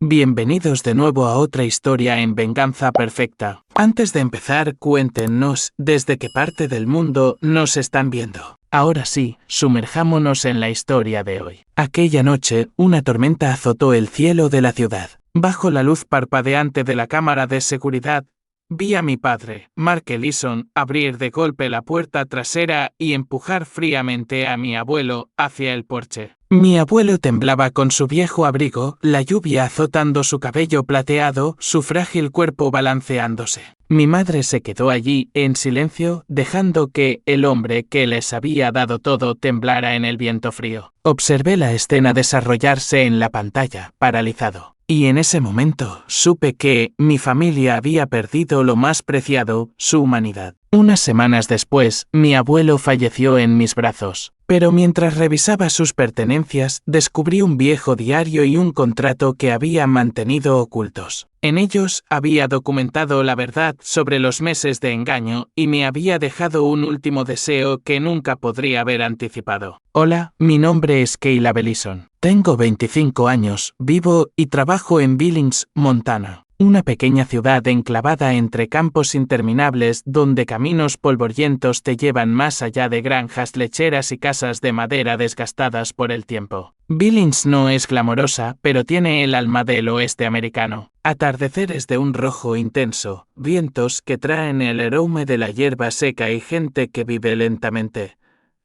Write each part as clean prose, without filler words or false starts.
Bienvenidos de nuevo a otra historia en Venganza Perfecta. Antes de empezar, cuéntenos desde qué parte del mundo nos están viendo. Ahora sí, sumerjámonos en la historia de hoy. Aquella noche, una tormenta azotó el cielo de la ciudad. Bajo la luz parpadeante de la cámara de seguridad, vi a mi padre, Mark Ellison, abrir de golpe la puerta trasera y empujar fríamente a mi abuelo hacia el porche. Mi abuelo temblaba con su viejo abrigo, la lluvia azotando su cabello plateado, su frágil cuerpo balanceándose. Mi madre se quedó allí, en silencio, dejando que el hombre que les había dado todo temblara en el viento frío. Observé la escena desarrollarse en la pantalla, paralizado. Y en ese momento supe que mi familia había perdido lo más preciado, su humanidad. Unas semanas después, mi abuelo falleció en mis brazos. Pero mientras revisaba sus pertenencias, descubrí un viejo diario y un contrato que había mantenido ocultos. En ellos había documentado la verdad sobre los meses de engaño y me había dejado un último deseo que nunca podría haber anticipado. Hola, mi nombre es Caleb Ellison. Tengo 25 años, vivo y trabajo en Billings, Montana. Una pequeña ciudad enclavada entre campos interminables donde caminos polvorientos te llevan más allá de granjas lecheras y casas de madera desgastadas por el tiempo. Billings no es glamorosa, pero tiene el alma del oeste americano. Atardeceres de un rojo intenso, vientos que traen el aroma de la hierba seca y gente que vive lentamente,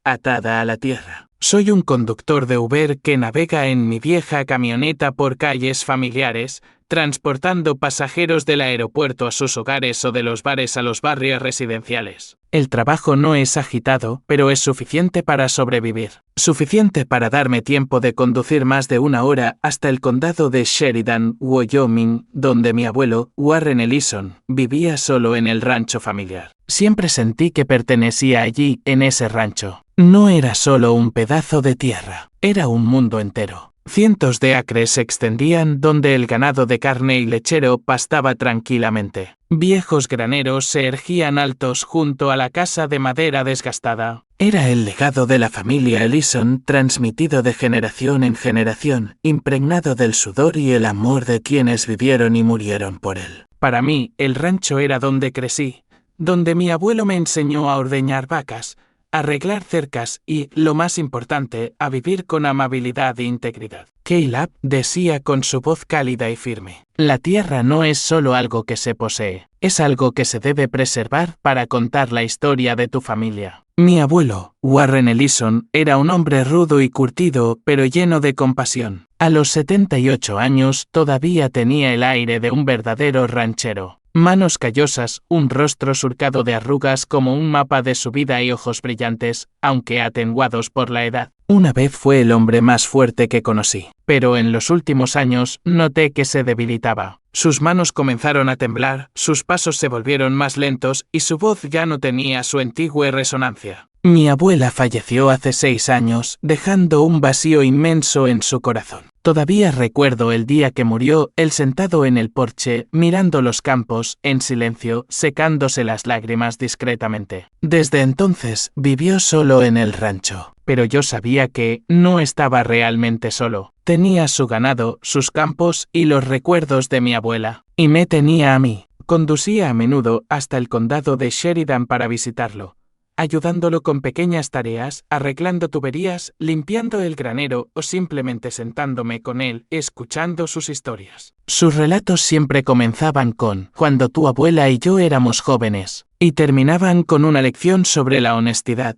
atada a la tierra. Soy un conductor de Uber que navega en mi vieja camioneta por calles familiares, transportando pasajeros del aeropuerto a sus hogares o de los bares a los barrios residenciales. El trabajo no es agitado, pero es suficiente para sobrevivir. Suficiente para darme tiempo de conducir más de una hora hasta el condado de Sheridan, Wyoming, donde mi abuelo, Warren Ellison, vivía solo en el rancho familiar. Siempre sentí que pertenecía allí, en ese rancho. No era solo un pedazo de tierra, era un mundo entero. Cientos de acres se extendían donde el ganado de carne y lechero pastaba tranquilamente. Viejos graneros se erguían altos junto a la casa de madera desgastada. Era el legado de la familia Ellison transmitido de generación en generación, impregnado del sudor y el amor de quienes vivieron y murieron por él. Para mí, el rancho era donde crecí, donde mi abuelo me enseñó a ordeñar vacas, arreglar cercas y, lo más importante, a vivir con amabilidad e integridad. Caleb decía con su voz cálida y firme: la tierra no es solo algo que se posee, es algo que se debe preservar para contar la historia de tu familia. Mi abuelo, Warren Ellison, era un hombre rudo y curtido, pero lleno de compasión. A los 78 años todavía tenía el aire de un verdadero ranchero. Manos callosas, un rostro surcado de arrugas como un mapa de su vida y ojos brillantes, aunque atenuados por la edad. Una vez fue el hombre más fuerte que conocí, pero en los últimos años noté que se debilitaba. Sus manos comenzaron a temblar, sus pasos se volvieron más lentos y su voz ya no tenía su antigua resonancia. Mi abuela falleció hace 6 años, dejando un vacío inmenso en su corazón. Todavía recuerdo el día que murió, él sentado en el porche, mirando los campos, en silencio, secándose las lágrimas discretamente. Desde entonces, vivió solo en el rancho. Pero yo sabía que no estaba realmente solo. Tenía su ganado, sus campos y los recuerdos de mi abuela. Y me tenía a mí. Conducía a menudo hasta el condado de Sheridan para visitarlo, ayudándolo con pequeñas tareas, arreglando tuberías, limpiando el granero o simplemente sentándome con él, escuchando sus historias. Sus relatos siempre comenzaban con «cuando tu abuela y yo éramos jóvenes» y terminaban con una lección sobre la honestidad,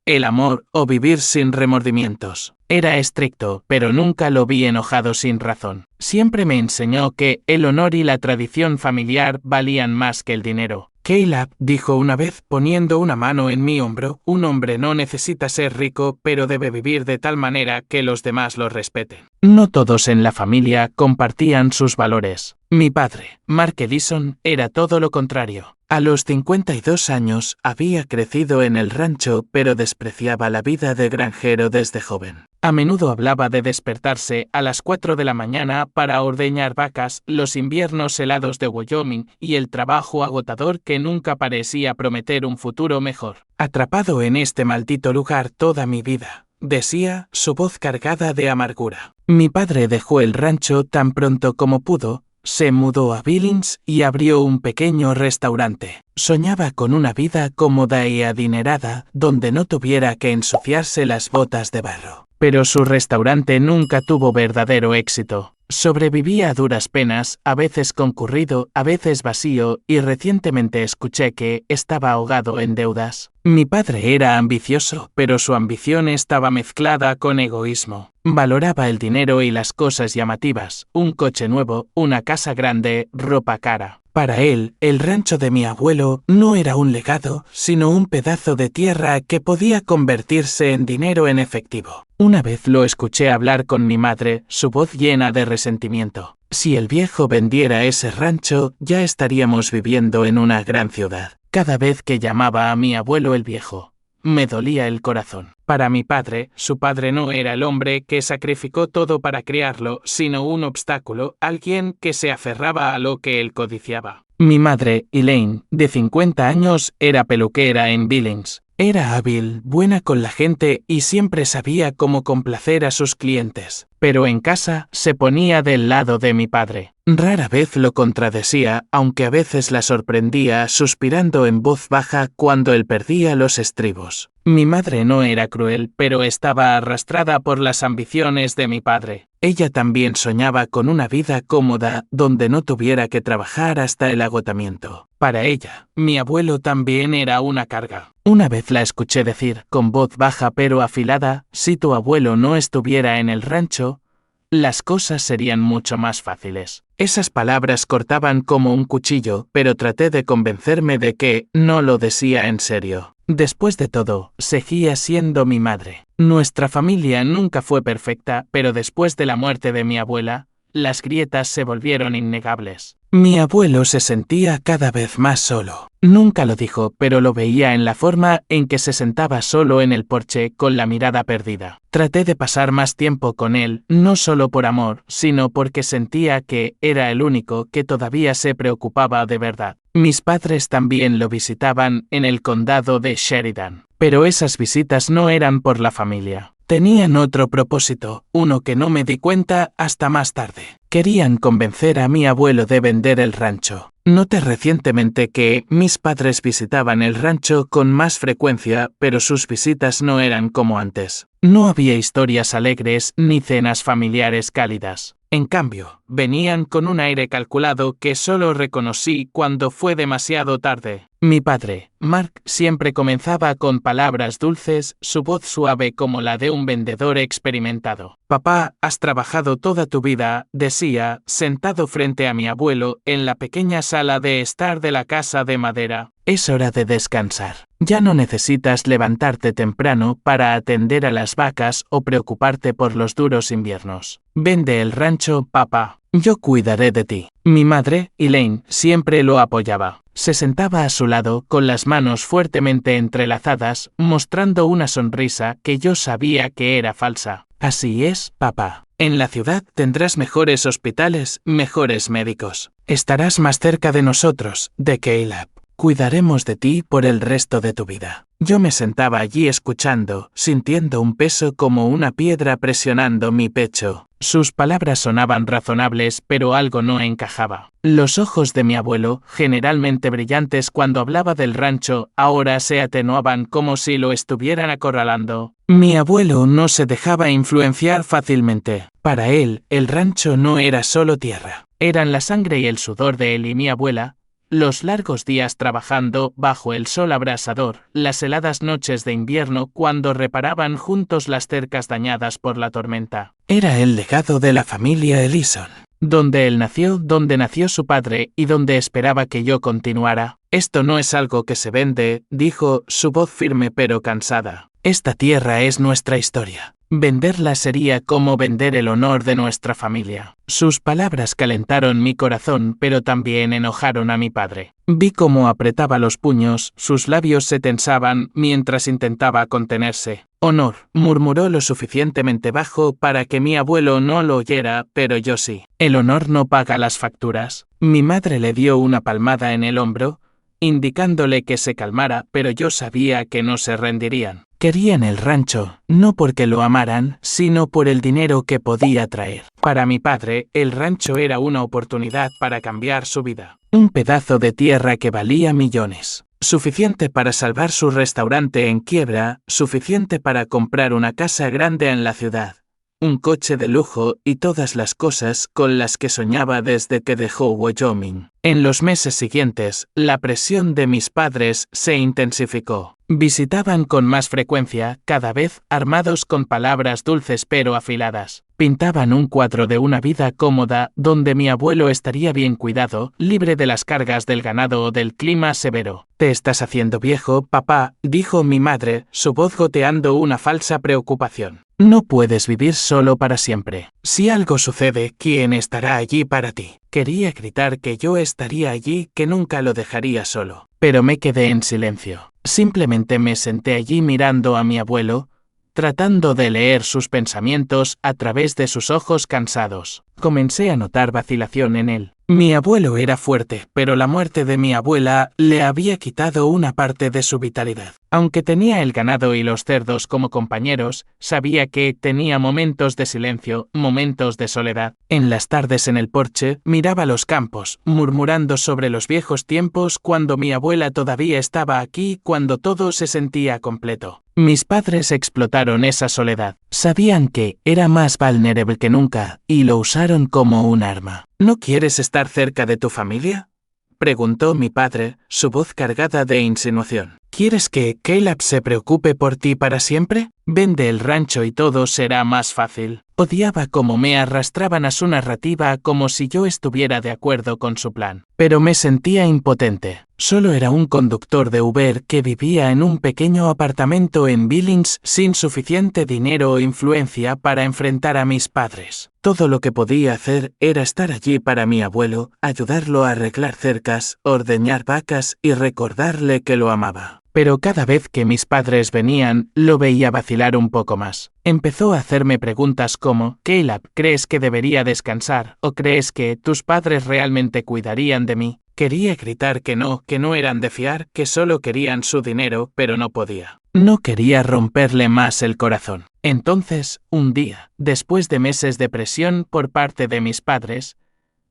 el amor o vivir sin remordimientos. Era estricto, pero nunca lo vi enojado sin razón. Siempre me enseñó que el honor y la tradición familiar valían más que el dinero. Caleb dijo una vez poniendo una mano en mi hombro: un hombre no necesita ser rico, pero debe vivir de tal manera que los demás lo respeten. No todos en la familia compartían sus valores. Mi padre, Mark Ellison, era todo lo contrario. A los 52 años había crecido en el rancho, pero despreciaba la vida de granjero desde joven. A menudo hablaba de despertarse a las 4 de la mañana para ordeñar vacas, los inviernos helados de Wyoming y el trabajo agotador que nunca parecía prometer un futuro mejor. Atrapado en este maldito lugar toda mi vida, decía, su voz cargada de amargura. Mi padre dejó el rancho tan pronto como pudo, se mudó a Billings y abrió un pequeño restaurante. Soñaba con una vida cómoda y adinerada, donde no tuviera que ensuciarse las botas de barro. Pero su restaurante nunca tuvo verdadero éxito. Sobrevivía a duras penas, a veces concurrido, a veces vacío, y recientemente escuché que estaba ahogado en deudas. Mi padre era ambicioso, pero su ambición estaba mezclada con egoísmo. Valoraba el dinero y las cosas llamativas, un coche nuevo, una casa grande, ropa cara. Para él, el rancho de mi abuelo no era un legado, sino un pedazo de tierra que podía convertirse en dinero en efectivo. Una vez lo escuché hablar con mi madre, su voz llena de resentimiento. Si el viejo vendiera ese rancho, ya estaríamos viviendo en una gran ciudad. Cada vez que llamaba a mi abuelo el viejo, me dolía el corazón. Para mi padre, su padre no era el hombre que sacrificó todo para criarlo, sino un obstáculo, alguien que se aferraba a lo que él codiciaba. Mi madre, Elaine, de 50 años, era peluquera en Billings. Era hábil, buena con la gente y siempre sabía cómo complacer a sus clientes. Pero en casa se ponía del lado de mi padre. Rara vez lo contradecía, aunque a veces la sorprendía suspirando en voz baja cuando él perdía los estribos. Mi madre no era cruel, pero estaba arrastrada por las ambiciones de mi padre. Ella también soñaba con una vida cómoda, donde no tuviera que trabajar hasta el agotamiento. Para ella, mi abuelo también era una carga. Una vez la escuché decir, con voz baja pero afilada, si tu abuelo no estuviera en el rancho, las cosas serían mucho más fáciles. Esas palabras cortaban como un cuchillo, pero traté de convencerme de que no lo decía en serio. Después de todo, seguía siendo mi madre. Nuestra familia nunca fue perfecta, pero después de la muerte de mi abuela, las grietas se volvieron innegables. Mi abuelo se sentía cada vez más solo. Nunca lo dijo, pero lo veía en la forma en que se sentaba solo en el porche con la mirada perdida. Traté de pasar más tiempo con él, no solo por amor, sino porque sentía que era el único que todavía se preocupaba de verdad. Mis padres también lo visitaban en el condado de Sheridan, pero esas visitas no eran por la familia. Tenían otro propósito, uno que no me di cuenta hasta más tarde. Querían convencer a mi abuelo de vender el rancho. Noté recientemente que mis padres visitaban el rancho con más frecuencia, pero sus visitas no eran como antes. No había historias alegres ni cenas familiares cálidas. En cambio, venían con un aire calculado que solo reconocí cuando fue demasiado tarde. Mi padre, Mark, siempre comenzaba con palabras dulces, su voz suave como la de un vendedor experimentado. Papá, has trabajado toda tu vida, decía, sentado frente a mi abuelo en la pequeña sala de estar de la casa de madera. Es hora de descansar. Ya no necesitas levantarte temprano para atender a las vacas o preocuparte por los duros inviernos. Vende el rancho, papá. Yo cuidaré de ti. Mi madre, Elaine, siempre lo apoyaba. Se sentaba a su lado con las manos fuertemente entrelazadas, mostrando una sonrisa que yo sabía que era falsa. Así es, papá. En la ciudad tendrás mejores hospitales, mejores médicos. Estarás más cerca de nosotros, de Caleb. Cuidaremos de ti por el resto de tu vida. Yo me sentaba allí escuchando, sintiendo un peso como una piedra presionando mi pecho. Sus palabras sonaban razonables, pero algo no encajaba. Los ojos de mi abuelo, generalmente brillantes cuando hablaba del rancho, ahora se atenuaban como si lo estuvieran acorralando. Mi abuelo no se dejaba influenciar fácilmente. Para él, el rancho no era solo tierra. Eran la sangre y el sudor de él y mi abuela, los largos días trabajando bajo el sol abrasador, las heladas noches de invierno cuando reparaban juntos las cercas dañadas por la tormenta. Era el legado de la familia Ellison. Donde él nació, donde nació su padre y donde esperaba que yo continuara. Esto no es algo que se vende, dijo, su voz firme pero cansada. Esta tierra es nuestra historia. Venderla sería como vender el honor de nuestra familia. Sus palabras calentaron mi corazón, pero también enojaron a mi padre. Vi cómo apretaba los puños, sus labios se tensaban mientras intentaba contenerse. Honor, murmuró lo suficientemente bajo para que mi abuelo no lo oyera, pero yo sí. El honor no paga las facturas. Mi madre le dio una palmada en el hombro, indicándole que se calmara, pero yo sabía que no se rendirían. Querían el rancho, no porque lo amaran, sino por el dinero que podía traer. Para mi padre, el rancho era una oportunidad para cambiar su vida. Un pedazo de tierra que valía millones. Suficiente para salvar su restaurante en quiebra, suficiente para comprar una casa grande en la ciudad, un coche de lujo y todas las cosas con las que soñaba desde que dejó Wyoming. En los meses siguientes, la presión de mis padres se intensificó. Visitaban con más frecuencia, cada vez armados con palabras dulces pero afiladas. Pintaban un cuadro de una vida cómoda donde mi abuelo estaría bien cuidado, libre de las cargas del ganado o del clima severo. «Te estás haciendo viejo, papá», dijo mi madre, su voz goteando una falsa preocupación. «No puedes vivir solo para siempre. Si algo sucede, ¿quién estará allí para ti?» Quería gritar que yo estaría allí, que nunca lo dejaría solo. Pero me quedé en silencio. Simplemente me senté allí mirando a mi abuelo, tratando de leer sus pensamientos a través de sus ojos cansados. Comencé a notar vacilación en él. Mi abuelo era fuerte, pero la muerte de mi abuela le había quitado una parte de su vitalidad. Aunque tenía el ganado y los cerdos como compañeros, sabía que tenía momentos de silencio, momentos de soledad. En las tardes en el porche, miraba los campos, murmurando sobre los viejos tiempos cuando mi abuela todavía estaba aquí, cuando todo se sentía completo. Mis padres explotaron esa soledad. Sabían que era más vulnerable que nunca y lo usaron como un arma. ¿No quieres estar cerca de tu familia?, preguntó mi padre, su voz cargada de insinuación. ¿Quieres que Caleb se preocupe por ti para siempre? Vende el rancho y todo será más fácil. Odiaba cómo me arrastraban a su narrativa como si yo estuviera de acuerdo con su plan. Pero me sentía impotente. Solo era un conductor de Uber que vivía en un pequeño apartamento en Billings sin suficiente dinero o influencia para enfrentar a mis padres. Todo lo que podía hacer era estar allí para mi abuelo, ayudarlo a arreglar cercas, ordeñar vacas y recordarle que lo amaba. Pero cada vez que mis padres venían, lo veía vacilar un poco más. Empezó a hacerme preguntas como: «Caleb, ¿crees que debería descansar? ¿O crees que tus padres realmente cuidarían de mí?» Quería gritar que no eran de fiar, que solo querían su dinero, pero no podía. No quería romperle más el corazón. Entonces, un día, después de meses de presión por parte de mis padres,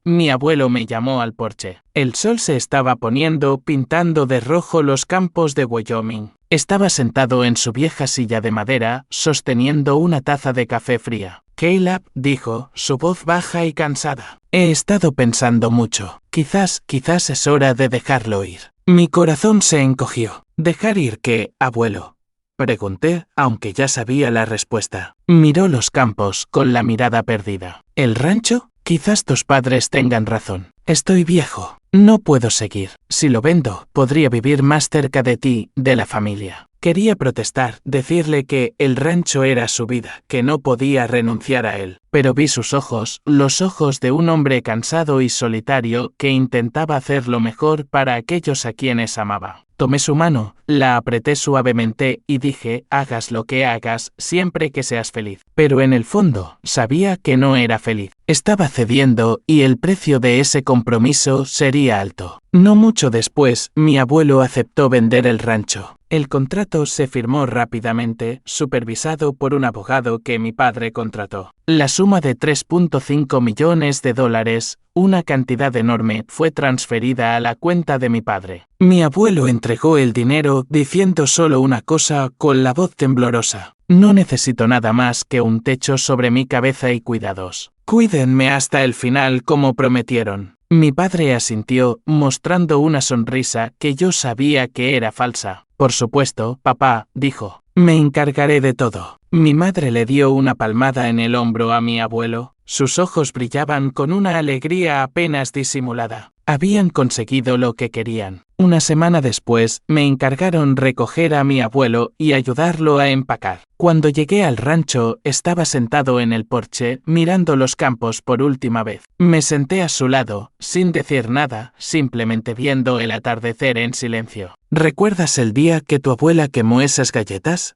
mi abuelo me llamó al porche. El sol se estaba poniendo, pintando de rojo los campos de Wyoming. Estaba sentado en su vieja silla de madera, sosteniendo una taza de café fría. «Caleb», dijo, su voz baja y cansada. «He estado pensando mucho. Quizás es hora de dejarlo ir». Mi corazón se encogió. «¿Dejar ir qué, abuelo?», pregunté, aunque ya sabía la respuesta. Miró los campos con la mirada perdida. «¿El rancho? Quizás tus padres tengan razón. Estoy viejo. No puedo seguir. Si lo vendo, podría vivir más cerca de ti, de la familia». Quería protestar, decirle que el rancho era su vida, que no podía renunciar a él. Pero vi sus ojos, los ojos de un hombre cansado y solitario que intentaba hacer lo mejor para aquellos a quienes amaba. Tomé su mano, la apreté suavemente y dije: «Hagas lo que hagas, siempre que seas feliz». Pero en el fondo, sabía que no era feliz. Estaba cediendo y el precio de ese compromiso sería alto. No mucho después, mi abuelo aceptó vender el rancho. El contrato se firmó rápidamente, supervisado por un abogado que mi padre contrató. La suma de $3.5 millones, una cantidad enorme, fue transferida a la cuenta de mi padre. Mi abuelo entregó el dinero diciendo solo una cosa con la voz temblorosa: «No necesito nada más que un techo sobre mi cabeza y cuidados. Cuídenme hasta el final como prometieron». Mi padre asintió, mostrando una sonrisa que yo sabía que era falsa. «Por supuesto, papá», dijo. «Me encargaré de todo». Mi madre le dio una palmada en el hombro a mi abuelo. Sus ojos brillaban con una alegría apenas disimulada. Habían conseguido lo que querían. Una semana después, me encargaron recoger a mi abuelo y ayudarlo a empacar. Cuando llegué al rancho, estaba sentado en el porche, mirando los campos por última vez. Me senté a su lado, sin decir nada, simplemente viendo el atardecer en silencio. «¿Recuerdas el día que tu abuela quemó esas galletas?»,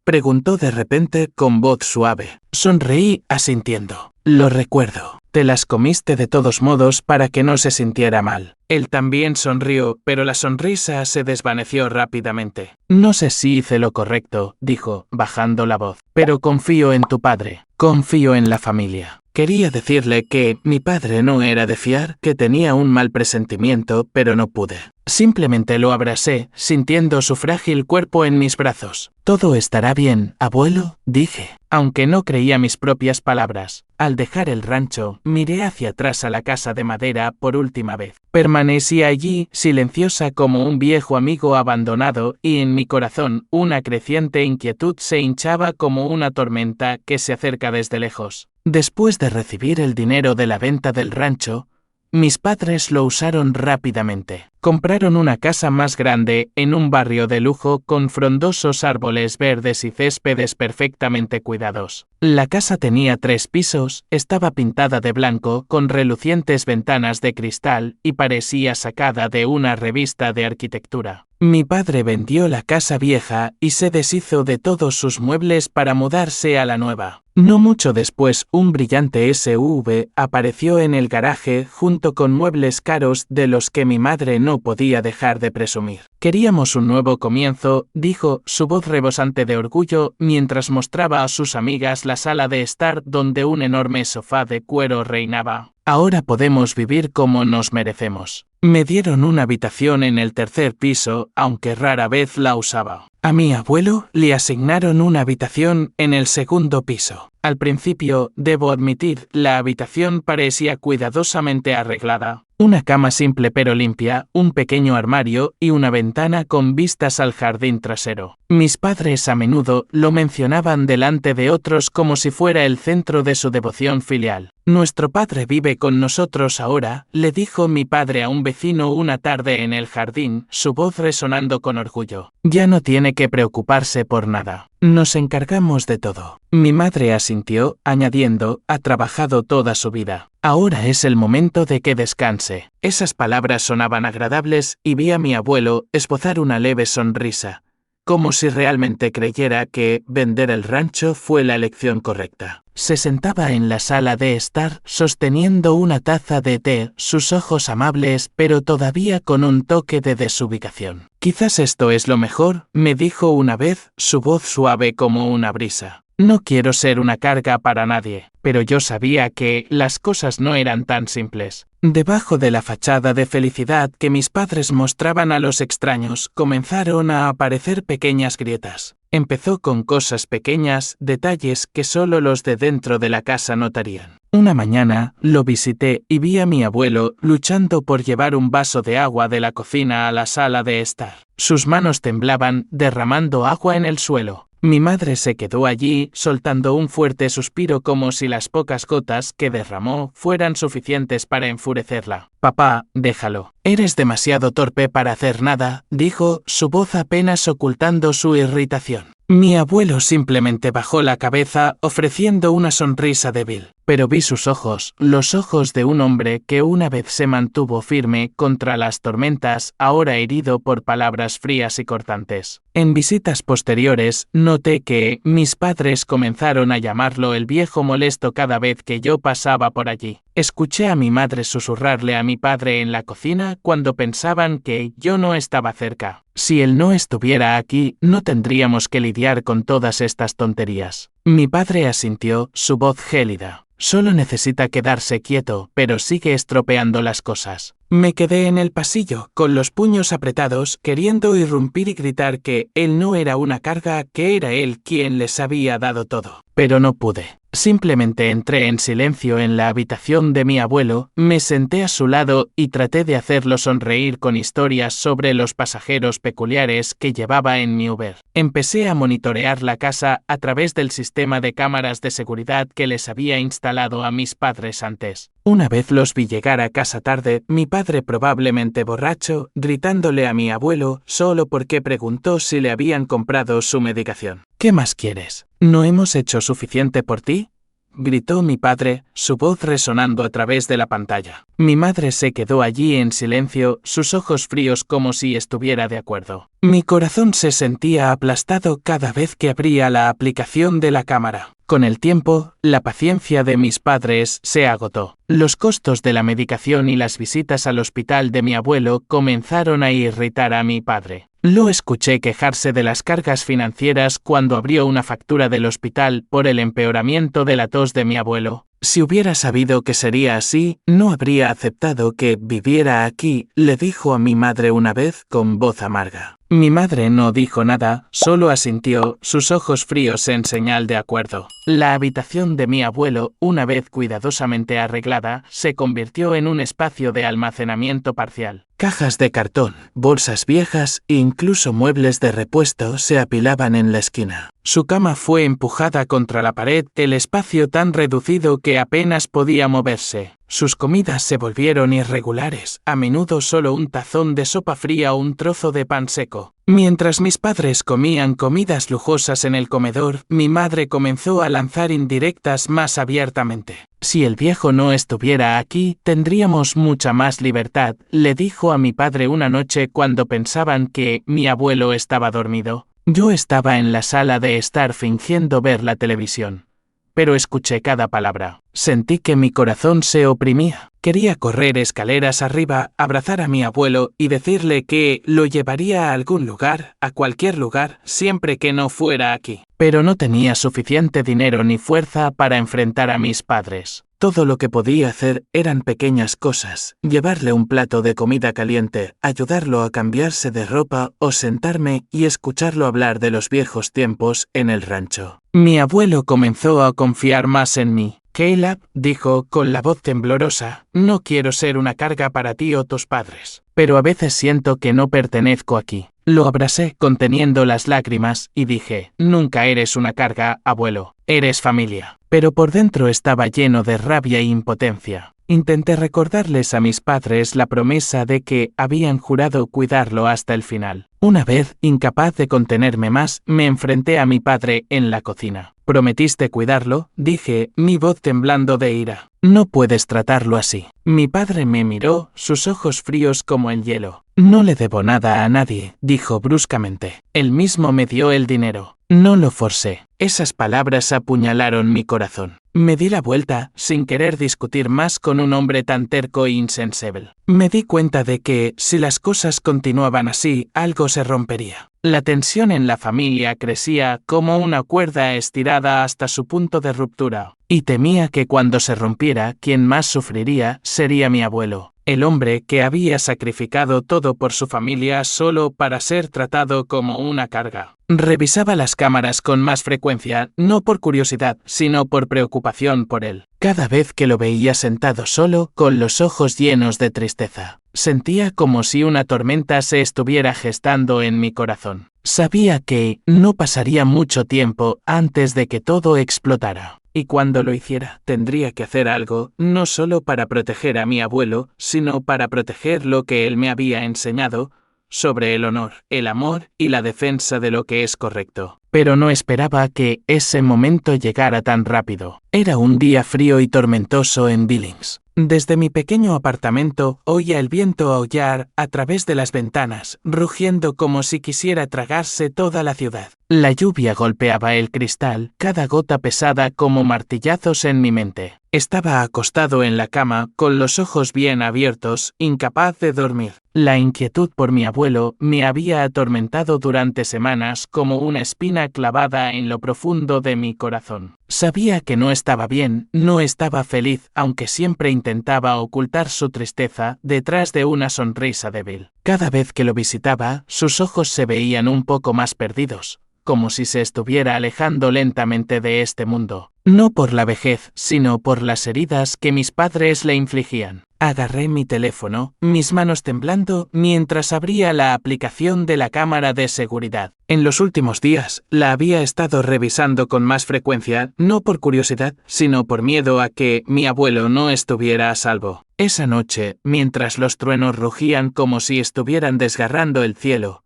preguntó de repente con voz suave. Sonreí asintiendo. «Lo recuerdo. Te las comiste de todos modos para que no se sintiera mal. Él también sonrió, pero la sonrisa se desvaneció rápidamente. No sé si hice lo correcto, dijo, bajando la voz, pero confío en tu padre. Confío en la familia. Quería decirle que mi padre no era de fiar, que tenía un mal presentimiento, pero no pude. Simplemente lo abracé, sintiendo su frágil cuerpo en mis brazos. Todo estará bien, abuelo, dije, aunque no creía mis propias palabras. Al dejar el rancho, miré hacia atrás a la casa de madera por última vez. Permanecí allí, silenciosa como un viejo amigo abandonado, y en mi corazón una creciente inquietud se hinchaba como una tormenta que se acerca desde lejos. Después de recibir el dinero de la venta del rancho, mis padres lo usaron rápidamente. Compraron una casa más grande en un barrio de lujo con frondosos árboles verdes y céspedes perfectamente cuidados. La casa tenía 3 pisos, estaba pintada de blanco con relucientes ventanas de cristal y parecía sacada de una revista de arquitectura. Mi padre vendió la casa vieja y se deshizo de todos sus muebles para mudarse a la nueva. No mucho después, un brillante SUV apareció en el garaje junto con muebles caros de los que mi madre no podía dejar de presumir. Queríamos un nuevo comienzo, dijo, su voz rebosante de orgullo, mientras mostraba a sus amigas la sala de estar donde un enorme sofá de cuero reinaba. Ahora podemos vivir como nos merecemos. Me dieron una habitación en el 3er piso, aunque rara vez la usaba. A mi abuelo le asignaron una habitación en el 2.er piso. Al principio, debo admitir, la habitación parecía cuidadosamente arreglada. Una cama simple pero limpia, un pequeño armario y una ventana con vistas al jardín trasero. Mis padres a menudo lo mencionaban delante de otros como si fuera el centro de su devoción filial. Nuestro padre vive con nosotros ahora, le dijo mi padre a un vecino una tarde en el jardín, su voz resonando con orgullo. Ya no tiene que preocuparse por nada. Nos encargamos de todo. Mi madre asintió, añadiendo, ha trabajado toda su vida. Ahora es el momento de que descanse. Esas palabras sonaban agradables y vi a mi abuelo esbozar una leve sonrisa, como si realmente creyera que vender el rancho fue la elección correcta. Se sentaba en la sala de estar, sosteniendo una taza de té, sus ojos amables pero todavía con un toque de desubicación. Quizás esto es lo mejor, me dijo una vez, su voz suave como una brisa. No quiero ser una carga para nadie, pero yo sabía que las cosas no eran tan simples. Debajo de la fachada de felicidad que mis padres mostraban a los extraños, comenzaron a aparecer pequeñas grietas. Empezó con cosas pequeñas, detalles que solo los de dentro de la casa notarían. Una mañana, lo visité y vi a mi abuelo luchando por llevar un vaso de agua de la cocina a la sala de estar. Sus manos temblaban, derramando agua en el suelo. Mi madre se quedó allí, soltando un fuerte suspiro como si las pocas gotas que derramó fueran suficientes para enfurecerla. Papá, déjalo. Eres demasiado torpe para hacer nada, dijo, su voz apenas ocultando su irritación. Mi abuelo simplemente bajó la cabeza, ofreciendo una sonrisa débil. Pero vi sus ojos, los ojos de un hombre que una vez se mantuvo firme contra las tormentas, ahora herido por palabras frías y cortantes. En visitas posteriores, noté que mis padres comenzaron a llamarlo el viejo molesto cada vez que yo pasaba por allí. Escuché a mi madre susurrarle a mi padre en la cocina cuando pensaban que yo no estaba cerca. Si él no estuviera aquí, no tendríamos que lidiar con todas estas tonterías. Mi padre asintió, su voz gélida. Solo necesita quedarse quieto, pero sigue estropeando las cosas. Me quedé en el pasillo, con los puños apretados, queriendo irrumpir y gritar que él no era una carga, que era él quien les había dado todo. Pero no pude. Simplemente entré en silencio en la habitación de mi abuelo, me senté a su lado y traté de hacerlo sonreír con historias sobre los pasajeros peculiares que llevaba en mi Uber. Empecé a monitorear la casa a través del sistema de cámaras de seguridad que les había instalado a mis padres antes. Una vez los vi llegar a casa tarde, mi padre probablemente borracho, gritándole a mi abuelo solo porque preguntó si le habían comprado su medicación. ¿Qué más quieres? ¿No hemos hecho suficiente por ti? gritó mi padre, su voz resonando a través de la pantalla. Mi madre se quedó allí en silencio, sus ojos fríos como si estuviera de acuerdo. Mi corazón se sentía aplastado cada vez que abría la aplicación de la cámara. Con el tiempo, la paciencia de mis padres se agotó. Los costos de la medicación y las visitas al hospital de mi abuelo comenzaron a irritar a mi padre. Lo escuché quejarse de las cargas financieras cuando abrió una factura del hospital por el empeoramiento de la tos de mi abuelo. Si hubiera sabido que sería así, no habría aceptado que viviera aquí, le dijo a mi madre una vez con voz amarga. Mi madre no dijo nada, solo asintió, sus ojos fríos en señal de acuerdo. La habitación de mi abuelo, una vez cuidadosamente arreglada, se convirtió en un espacio de almacenamiento parcial. Cajas de cartón, bolsas viejas e incluso muebles de repuesto se apilaban en la esquina. Su cama fue empujada contra la pared, el espacio tan reducido que apenas podía moverse. Sus comidas se volvieron irregulares, a menudo solo un tazón de sopa fría o un trozo de pan seco. Mientras mis padres comían comidas lujosas en el comedor, mi madre comenzó a lanzar indirectas más abiertamente. Si el viejo no estuviera aquí, tendríamos mucha más libertad, le dijo a mi padre una noche cuando pensaban que mi abuelo estaba dormido. Yo estaba en la sala de estar fingiendo ver la televisión. Pero escuché cada palabra. Sentí que mi corazón se oprimía. Quería correr escaleras arriba, abrazar a mi abuelo y decirle que lo llevaría a algún lugar, a cualquier lugar, siempre que no fuera aquí. Pero no tenía suficiente dinero ni fuerza para enfrentar a mis padres. Todo lo que podía hacer eran pequeñas cosas, llevarle un plato de comida caliente, ayudarlo a cambiarse de ropa o sentarme y escucharlo hablar de los viejos tiempos en el rancho. Mi abuelo comenzó a confiar más en mí. Caleb, dijo con la voz temblorosa, no quiero ser una carga para ti o tus padres, pero a veces siento que no pertenezco aquí. Lo abracé conteniendo las lágrimas y dije, nunca eres una carga, abuelo, eres familia. Pero por dentro estaba lleno de rabia e impotencia. Intenté recordarles a mis padres la promesa de que habían jurado cuidarlo hasta el final. Una vez, incapaz de contenerme más, me enfrenté a mi padre en la cocina. ¿Prometiste cuidarlo?, dije, mi voz temblando de ira. No puedes tratarlo así. Mi padre me miró, sus ojos fríos como el hielo. No le debo nada a nadie, dijo bruscamente. Él mismo me dio el dinero. No lo forcé. Esas palabras apuñalaron mi corazón. Me di la vuelta, sin querer discutir más con un hombre tan terco e insensible. Me di cuenta de que, si las cosas continuaban así, algo se rompería. La tensión en la familia crecía como una cuerda estirada hasta su punto de ruptura, y temía que cuando se rompiera, quien más sufriría sería mi abuelo. El hombre que había sacrificado todo por su familia solo para ser tratado como una carga. Revisaba las cámaras con más frecuencia, no por curiosidad, sino por preocupación por él. Cada vez que lo veía sentado solo, con los ojos llenos de tristeza, sentía como si una tormenta se estuviera gestando en mi corazón. Sabía que no pasaría mucho tiempo antes de que todo explotara. Y cuando lo hiciera, tendría que hacer algo, no solo para proteger a mi abuelo, sino para proteger lo que él me había enseñado sobre el honor, el amor y la defensa de lo que es correcto. Pero no esperaba que ese momento llegara tan rápido. Era un día frío y tormentoso en Billings. Desde mi pequeño apartamento oía el viento aullar a través de las ventanas, rugiendo como si quisiera tragarse toda la ciudad. La lluvia golpeaba el cristal, cada gota pesada como martillazos en mi mente. Estaba acostado en la cama, con los ojos bien abiertos, incapaz de dormir. La inquietud por mi abuelo me había atormentado durante semanas como una espina clavada en lo profundo de mi corazón. Sabía que no estaba bien, no estaba feliz, aunque siempre intentaba ocultar su tristeza detrás de una sonrisa débil. Cada vez que lo visitaba, sus ojos se veían un poco más perdidos, como si se estuviera alejando lentamente de este mundo. No por la vejez, sino por las heridas que mis padres le infligían. Agarré mi teléfono, mis manos temblando, mientras abría la aplicación de la cámara de seguridad. En los últimos días, la había estado revisando con más frecuencia, no por curiosidad, sino por miedo a que mi abuelo no estuviera a salvo. Esa noche, mientras los truenos rugían como si estuvieran desgarrando el cielo,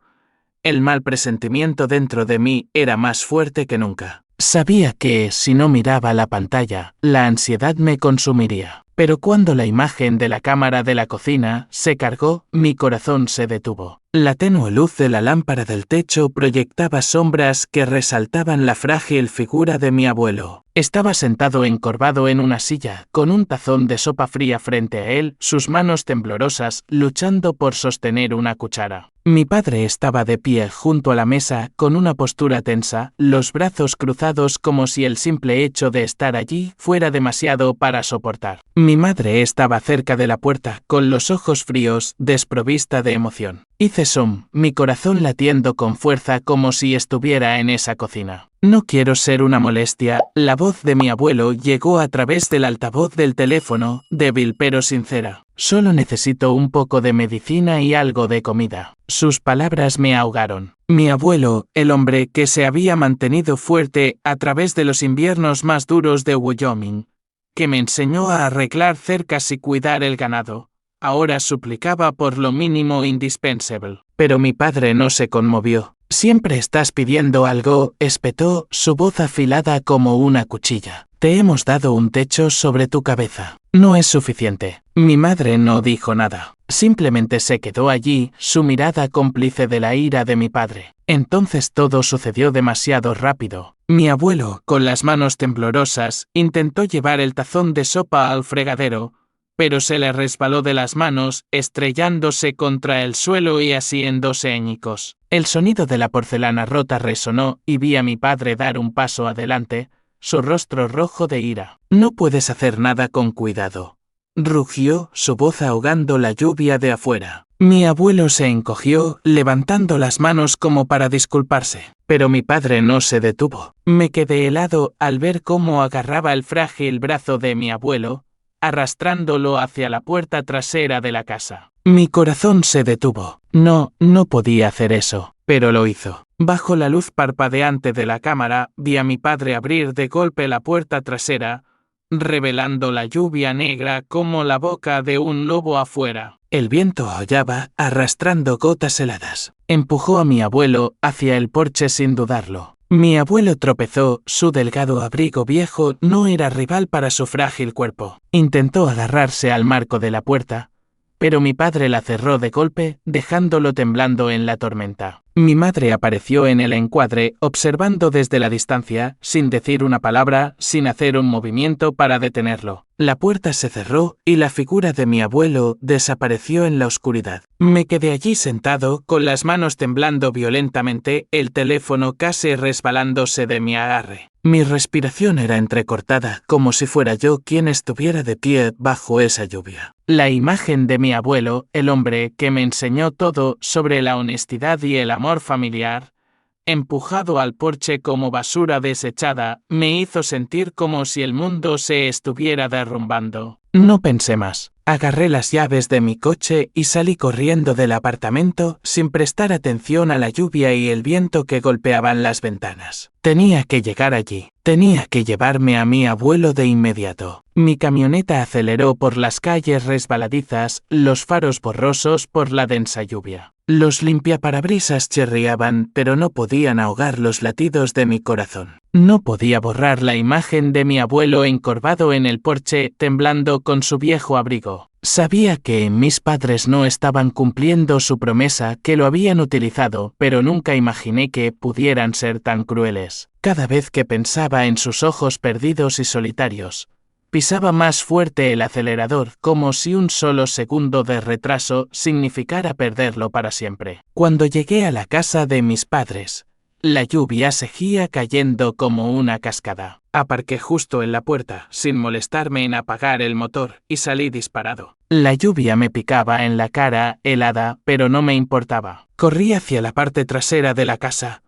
el mal presentimiento dentro de mí era más fuerte que nunca. Sabía que, si no miraba la pantalla, la ansiedad me consumiría. Pero cuando la imagen de la cámara de la cocina se cargó, mi corazón se detuvo. La tenue luz de la lámpara del techo proyectaba sombras que resaltaban la frágil figura de mi abuelo. Estaba sentado encorvado en una silla, con un tazón de sopa fría frente a él, sus manos temblorosas, luchando por sostener una cuchara. Mi padre estaba de pie junto a la mesa, con una postura tensa, los brazos cruzados como si el simple hecho de estar allí fuera demasiado para soportar. Mi madre estaba cerca de la puerta, con los ojos fríos, desprovista de emoción. Hice mi corazón latiendo con fuerza como si estuviera en esa cocina. No quiero ser una molestia, la voz de mi abuelo llegó a través del altavoz del teléfono, débil pero sincera. Solo necesito un poco de medicina y algo de comida. Sus palabras me ahogaron. Mi abuelo, el hombre que se había mantenido fuerte a través de los inviernos más duros de Wyoming, que me enseñó a arreglar cercas y cuidar el ganado, ahora suplicaba por lo mínimo indispensable. Pero mi padre no se conmovió. Siempre estás pidiendo algo, espetó, su voz afilada como una cuchilla. Te hemos dado un techo sobre tu cabeza. No es suficiente. Mi madre no dijo nada. Simplemente se quedó allí, su mirada cómplice de la ira de mi padre. Entonces todo sucedió demasiado rápido. Mi abuelo, con las manos temblorosas, intentó llevar el tazón de sopa al fregadero, pero se le resbaló de las manos, estrellándose contra el suelo y haciéndose añicos. El sonido de la porcelana rota resonó y vi a mi padre dar un paso adelante, su rostro rojo de ira. No puedes hacer nada con cuidado, rugió, su voz ahogando la lluvia de afuera. Mi abuelo se encogió, levantando las manos como para disculparse. Pero mi padre no se detuvo. Me quedé helado al ver cómo agarraba el frágil brazo de mi abuelo, arrastrándolo hacia la puerta trasera de la casa. Mi corazón se detuvo. No podía hacer eso, pero lo hizo. Bajo la luz parpadeante de la cámara, vi a mi padre abrir de golpe la puerta trasera, revelando la lluvia negra como la boca de un lobo afuera. El viento aullaba, arrastrando gotas heladas. Empujó a mi abuelo hacia el porche sin dudarlo. Mi abuelo tropezó, su delgado abrigo viejo no era rival para su frágil cuerpo. Intentó agarrarse al marco de la puerta, pero mi padre la cerró de golpe, dejándolo temblando en la tormenta. Mi madre apareció en el encuadre, observando desde la distancia, sin decir una palabra, sin hacer un movimiento para detenerlo. La puerta se cerró y la figura de mi abuelo desapareció en la oscuridad. Me quedé allí sentado, con las manos temblando violentamente, el teléfono casi resbalándose de mi agarre. Mi respiración era entrecortada, como si fuera yo quien estuviera de pie bajo esa lluvia. La imagen de mi abuelo, el hombre que me enseñó todo sobre la honestidad y el amor familiar, empujado al porche como basura desechada, me hizo sentir como si el mundo se estuviera derrumbando. No pensé más. Agarré las llaves de mi coche y salí corriendo del apartamento sin prestar atención a la lluvia y el viento que golpeaban las ventanas. Tenía que llegar allí. Tenía que llevarme a mi abuelo de inmediato. Mi camioneta aceleró por las calles resbaladizas, los faros borrosos por la densa lluvia. Los limpiaparabrisas chirriaban, pero no podían ahogar los latidos de mi corazón. No podía borrar la imagen de mi abuelo encorvado en el porche, temblando con su viejo abrigo. Sabía que mis padres no estaban cumpliendo su promesa, que lo habían utilizado, pero nunca imaginé que pudieran ser tan crueles. Cada vez que pensaba en sus ojos perdidos y solitarios, pisaba más fuerte el acelerador, como si un solo segundo de retraso significara perderlo para siempre. Cuando llegué a la casa de mis padres, la lluvia seguía cayendo como una cascada. Aparqué justo en la puerta, sin molestarme en apagar el motor, y salí disparado. La lluvia me picaba en la cara, helada, pero no me importaba. Corrí hacia la parte trasera de la casa,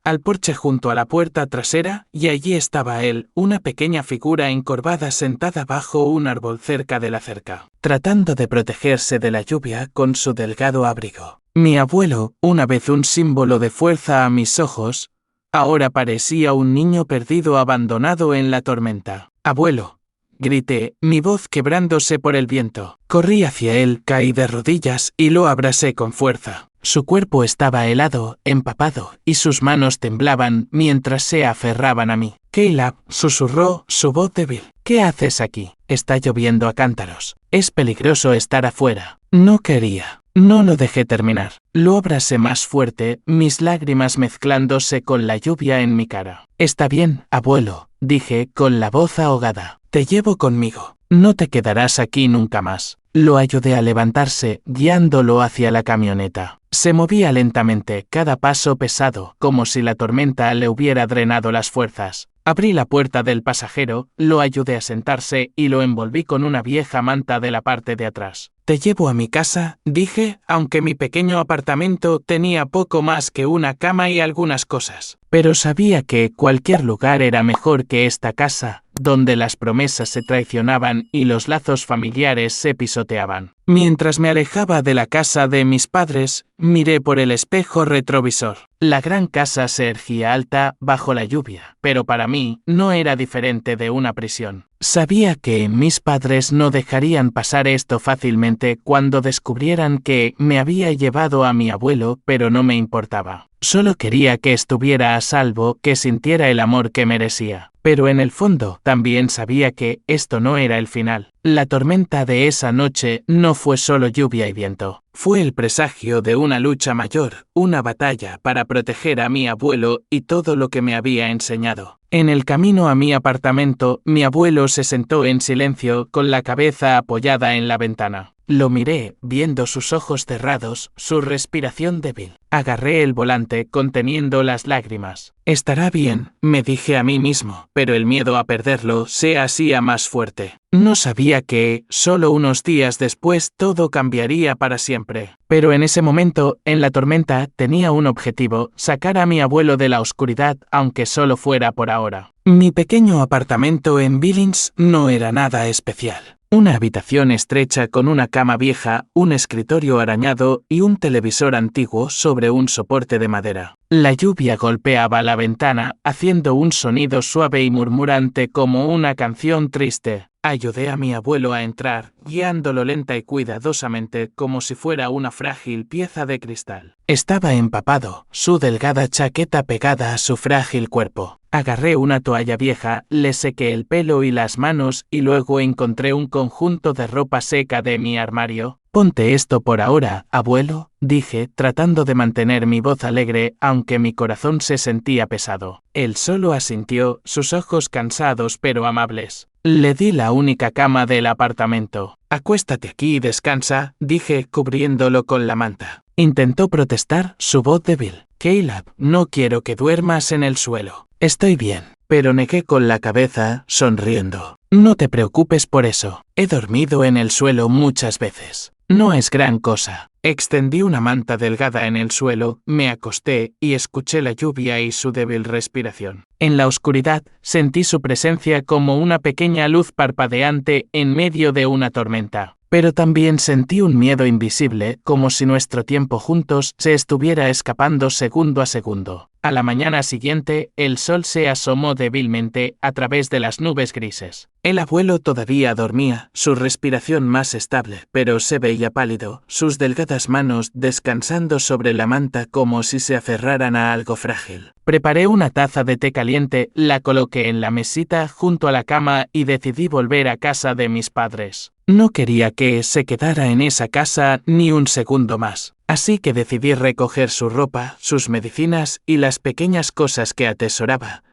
al porche junto a la puerta trasera, y allí estaba él, una pequeña figura encorvada sentada bajo un árbol cerca de la cerca, tratando de protegerse de la lluvia con su delgado abrigo. Mi abuelo, una vez un símbolo de fuerza a mis ojos, ahora parecía un niño perdido abandonado en la tormenta. «Abuelo», grité, mi voz quebrándose por el viento. Corrí hacia él, caí de rodillas y lo abracé con fuerza. Su cuerpo estaba helado, empapado, y sus manos temblaban mientras se aferraban a mí. Caleb, susurró su voz débil. ¿Qué haces aquí? Está lloviendo a cántaros. Es peligroso estar afuera. No quería. No lo dejé terminar. Lo abracé más fuerte, mis lágrimas mezclándose con la lluvia en mi cara. Está bien, abuelo, dije con la voz ahogada. Te llevo conmigo. No te quedarás aquí nunca más. Lo ayudé a levantarse, guiándolo hacia la camioneta. Se movía lentamente, cada paso pesado, como si la tormenta le hubiera drenado las fuerzas. Abrí la puerta del pasajero, lo ayudé a sentarse y lo envolví con una vieja manta de la parte de atrás. Te llevo a mi casa, dije, aunque mi pequeño apartamento tenía poco más que una cama y algunas cosas. Pero sabía que cualquier lugar era mejor que esta casa, donde las promesas se traicionaban y los lazos familiares se pisoteaban. Mientras me alejaba de la casa de mis padres, miré por el espejo retrovisor. La gran casa se erguía alta bajo la lluvia, pero para mí no era diferente de una prisión. Sabía que mis padres no dejarían pasar esto fácilmente cuando descubrieran que me había llevado a mi abuelo, pero no me importaba. Solo quería que estuviera a salvo, que sintiera el amor que merecía. Pero en el fondo también sabía que esto no era el final. La tormenta de esa noche no fue solo lluvia y viento. Fue el presagio de una lucha mayor, una batalla para proteger a mi abuelo y todo lo que me había enseñado. En el camino a mi apartamento, mi abuelo se sentó en silencio con la cabeza apoyada en la ventana. Lo miré, viendo sus ojos cerrados, su respiración débil. Agarré el volante, conteniendo las lágrimas. Estará bien, me dije a mí mismo, pero el miedo a perderlo se hacía más fuerte. No sabía que, solo unos días después, todo cambiaría para siempre. Pero en ese momento, en la tormenta, tenía un objetivo: sacar a mi abuelo de la oscuridad, aunque solo fuera por ahora. Mi pequeño apartamento en Billings no era nada especial. Una habitación estrecha con una cama vieja, un escritorio arañado y un televisor antiguo sobre un soporte de madera. La lluvia golpeaba la ventana, haciendo un sonido suave y murmurante como una canción triste. Ayudé a mi abuelo a entrar, guiándolo lenta y cuidadosamente como si fuera una frágil pieza de cristal. Estaba empapado, su delgada chaqueta pegada a su frágil cuerpo. Agarré una toalla vieja, le sequé el pelo y las manos y luego encontré un conjunto de ropa seca de mi armario. Ponte esto por ahora, abuelo, dije, tratando de mantener mi voz alegre, aunque mi corazón se sentía pesado. Él solo asintió, sus ojos cansados pero amables. Le di la única cama del apartamento. Acuéstate aquí y descansa, dije, cubriéndolo con la manta. Intentó protestar, su voz débil. Caleb, no quiero que duermas en el suelo. Estoy bien, pero negué con la cabeza, sonriendo. No te preocupes por eso. He dormido en el suelo muchas veces. No es gran cosa. Extendí una manta delgada en el suelo, me acosté y escuché la lluvia y su débil respiración. En la oscuridad, sentí su presencia como una pequeña luz parpadeante en medio de una tormenta. Pero también sentí un miedo invisible, como si nuestro tiempo juntos se estuviera escapando segundo a segundo. A la mañana siguiente, el sol se asomó débilmente a través de las nubes grises. El abuelo todavía dormía, su respiración más estable, pero se veía pálido, sus delgadas manos descansando sobre la manta como si se aferraran a algo frágil. Preparé una taza de té caliente, la coloqué en la mesita junto a la cama y decidí volver a casa de mis padres. No quería que se quedara en esa casa ni un segundo más. Así que decidí recoger su ropa, sus medicinas y las pequeñas cosas que atesoraba,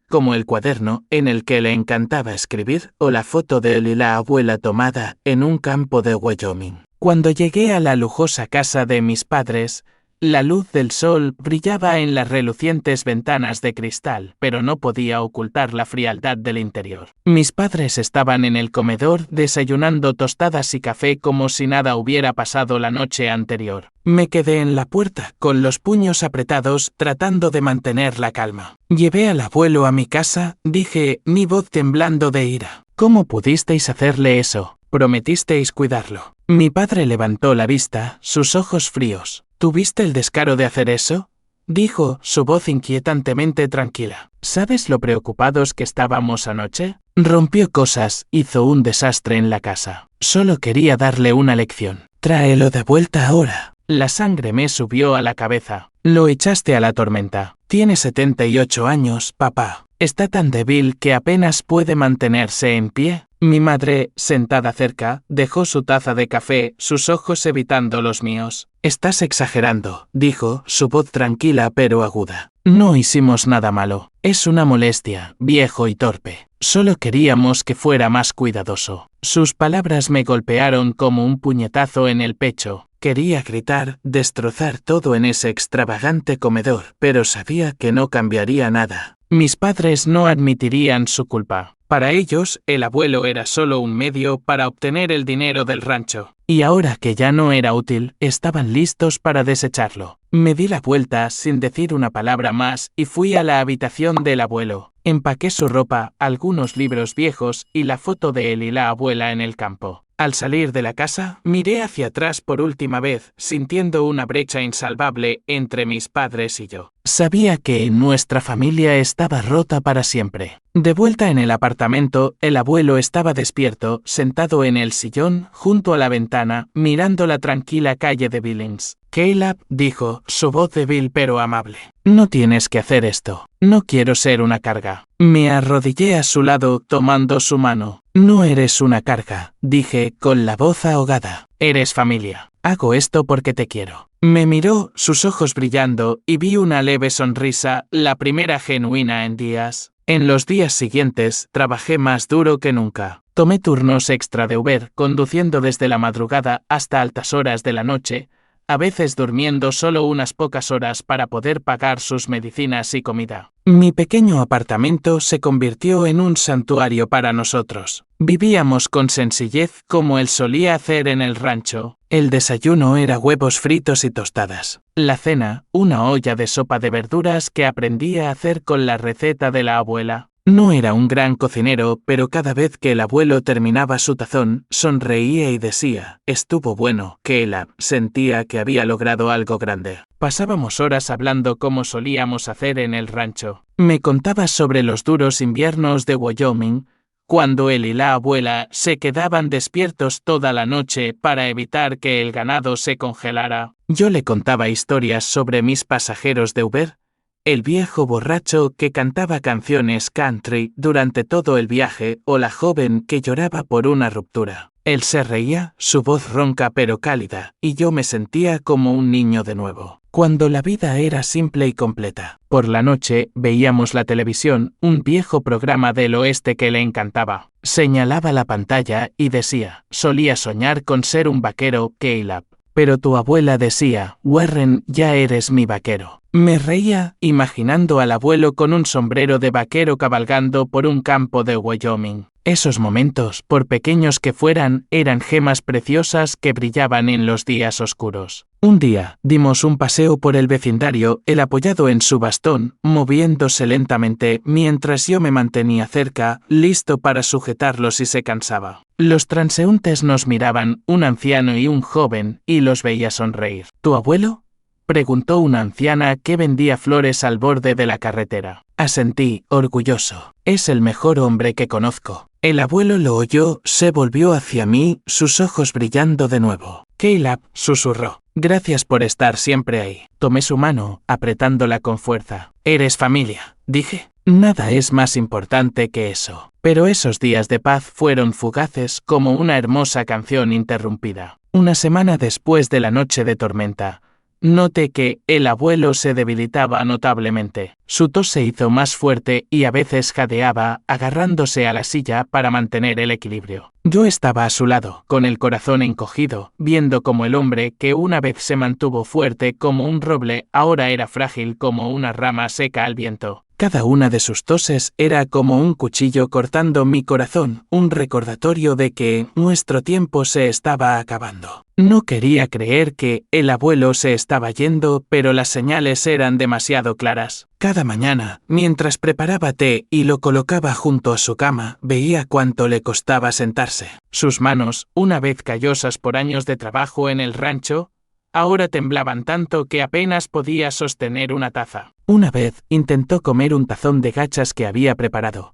como el cuaderno en el que le encantaba escribir o la foto de él y la abuela tomada en un campo de Wyoming. Cuando llegué a la lujosa casa de mis padres, la luz del sol brillaba en las relucientes ventanas de cristal, pero no podía ocultar la frialdad del interior. Mis padres estaban en el comedor desayunando tostadas y café como si nada hubiera pasado la noche anterior. Me quedé en la puerta, con los puños apretados, tratando de mantener la calma. Llevé al abuelo a mi casa, dije, mi voz temblando de ira. ¿Cómo pudisteis hacerle eso? Prometisteis cuidarlo. Mi padre levantó la vista, sus ojos fríos. ¿Tuviste el descaro de hacer eso? Dijo, su voz inquietantemente tranquila. ¿Sabes lo preocupados que estábamos anoche? Rompió cosas, hizo un desastre en la casa. Solo quería darle una lección. Tráelo de vuelta ahora. La sangre me subió a la cabeza. Lo echaste a la tormenta. Tiene 78 años, papá. Está tan débil que apenas puede mantenerse en pie. Mi madre, sentada cerca, dejó su taza de café, sus ojos evitando los míos. Estás exagerando, dijo, su voz tranquila pero aguda. No hicimos nada malo. Es una molestia, viejo y torpe. Solo queríamos que fuera más cuidadoso. Sus palabras me golpearon como un puñetazo en el pecho. Quería gritar, destrozar todo en ese extravagante comedor, pero sabía que no cambiaría nada. Mis padres no admitirían su culpa. Para ellos, el abuelo era solo un medio para obtener el dinero del rancho. Y ahora que ya no era útil, estaban listos para desecharlo. Me di la vuelta sin decir una palabra más y fui a la habitación del abuelo. Empaqué su ropa, algunos libros viejos y la foto de él y la abuela en el campo. Al salir de la casa, miré hacia atrás por última vez, sintiendo una brecha insalvable entre mis padres y yo. Sabía que nuestra familia estaba rota para siempre. De vuelta en el apartamento, el abuelo estaba despierto, sentado en el sillón, junto a la ventana, mirando la tranquila calle de Billings. Caleb, dijo, su voz débil pero amable. No tienes que hacer esto. No quiero ser una carga. Me arrodillé a su lado, tomando su mano. No eres una carga, dije, con la voz ahogada. Eres familia. Hago esto porque te quiero. Me miró, sus ojos brillando, y vi una leve sonrisa, la primera genuina en días. En los días siguientes, trabajé más duro que nunca. Tomé turnos extra de Uber, conduciendo desde la madrugada hasta altas horas de la noche, a veces durmiendo solo unas pocas horas para poder pagar sus medicinas y comida. Mi pequeño apartamento se convirtió en un santuario para nosotros. Vivíamos con sencillez como él solía hacer en el rancho. El desayuno era huevos fritos y tostadas. La cena, una olla de sopa de verduras que aprendí a hacer con la receta de la abuela. No era un gran cocinero, pero cada vez que el abuelo terminaba su tazón, sonreía y decía, estuvo bueno, Caleb, sentía que había logrado algo grande. Pasábamos horas hablando como solíamos hacer en el rancho. Me contaba sobre los duros inviernos de Wyoming, cuando él y la abuela se quedaban despiertos toda la noche para evitar que el ganado se congelara. Yo le contaba historias sobre mis pasajeros de Uber, el viejo borracho que cantaba canciones country durante todo el viaje o la joven que lloraba por una ruptura. Él se reía, su voz ronca pero cálida, y yo me sentía como un niño de nuevo. Cuando la vida era simple y completa. Por la noche, veíamos la televisión, un viejo programa del oeste que le encantaba. Señalaba la pantalla y decía, solía soñar con ser un vaquero, Caleb. Pero tu abuela decía, Warren, ya eres mi vaquero. Me reía, imaginando al abuelo con un sombrero de vaquero cabalgando por un campo de Wyoming. Esos momentos, por pequeños que fueran, eran gemas preciosas que brillaban en los días oscuros. Un día, dimos un paseo por el vecindario, él apoyado en su bastón, moviéndose lentamente, mientras yo me mantenía cerca, listo para sujetarlo si se cansaba. Los transeúntes nos miraban, un anciano y un joven, y los veía sonreír. ¿Tu abuelo?, preguntó una anciana que vendía flores al borde de la carretera. Asentí, orgulloso. Es el mejor hombre que conozco. El abuelo lo oyó, se volvió hacia mí, sus ojos brillando de nuevo. Caleb, susurró. Gracias por estar siempre ahí. Tomé su mano, apretándola con fuerza. Eres familia, dije. Nada es más importante que eso. Pero esos días de paz fueron fugaces como una hermosa canción interrumpida. Una semana después de la noche de tormenta, noté que el abuelo se debilitaba notablemente. Su tos se hizo más fuerte y a veces jadeaba, agarrándose a la silla para mantener el equilibrio. Yo estaba a su lado, con el corazón encogido, viendo cómo el hombre que una vez se mantuvo fuerte como un roble ahora era frágil como una rama seca al viento. Cada una de sus toses era como un cuchillo cortando mi corazón, un recordatorio de que nuestro tiempo se estaba acabando. No quería creer que el abuelo se estaba yendo, pero las señales eran demasiado claras. Cada mañana, mientras preparaba té y lo colocaba junto a su cama, veía cuánto le costaba sentarse. Sus manos, una vez callosas por años de trabajo en el rancho, ahora temblaban tanto que apenas podía sostener una taza. Una vez intentó comer un tazón de gachas que había preparado,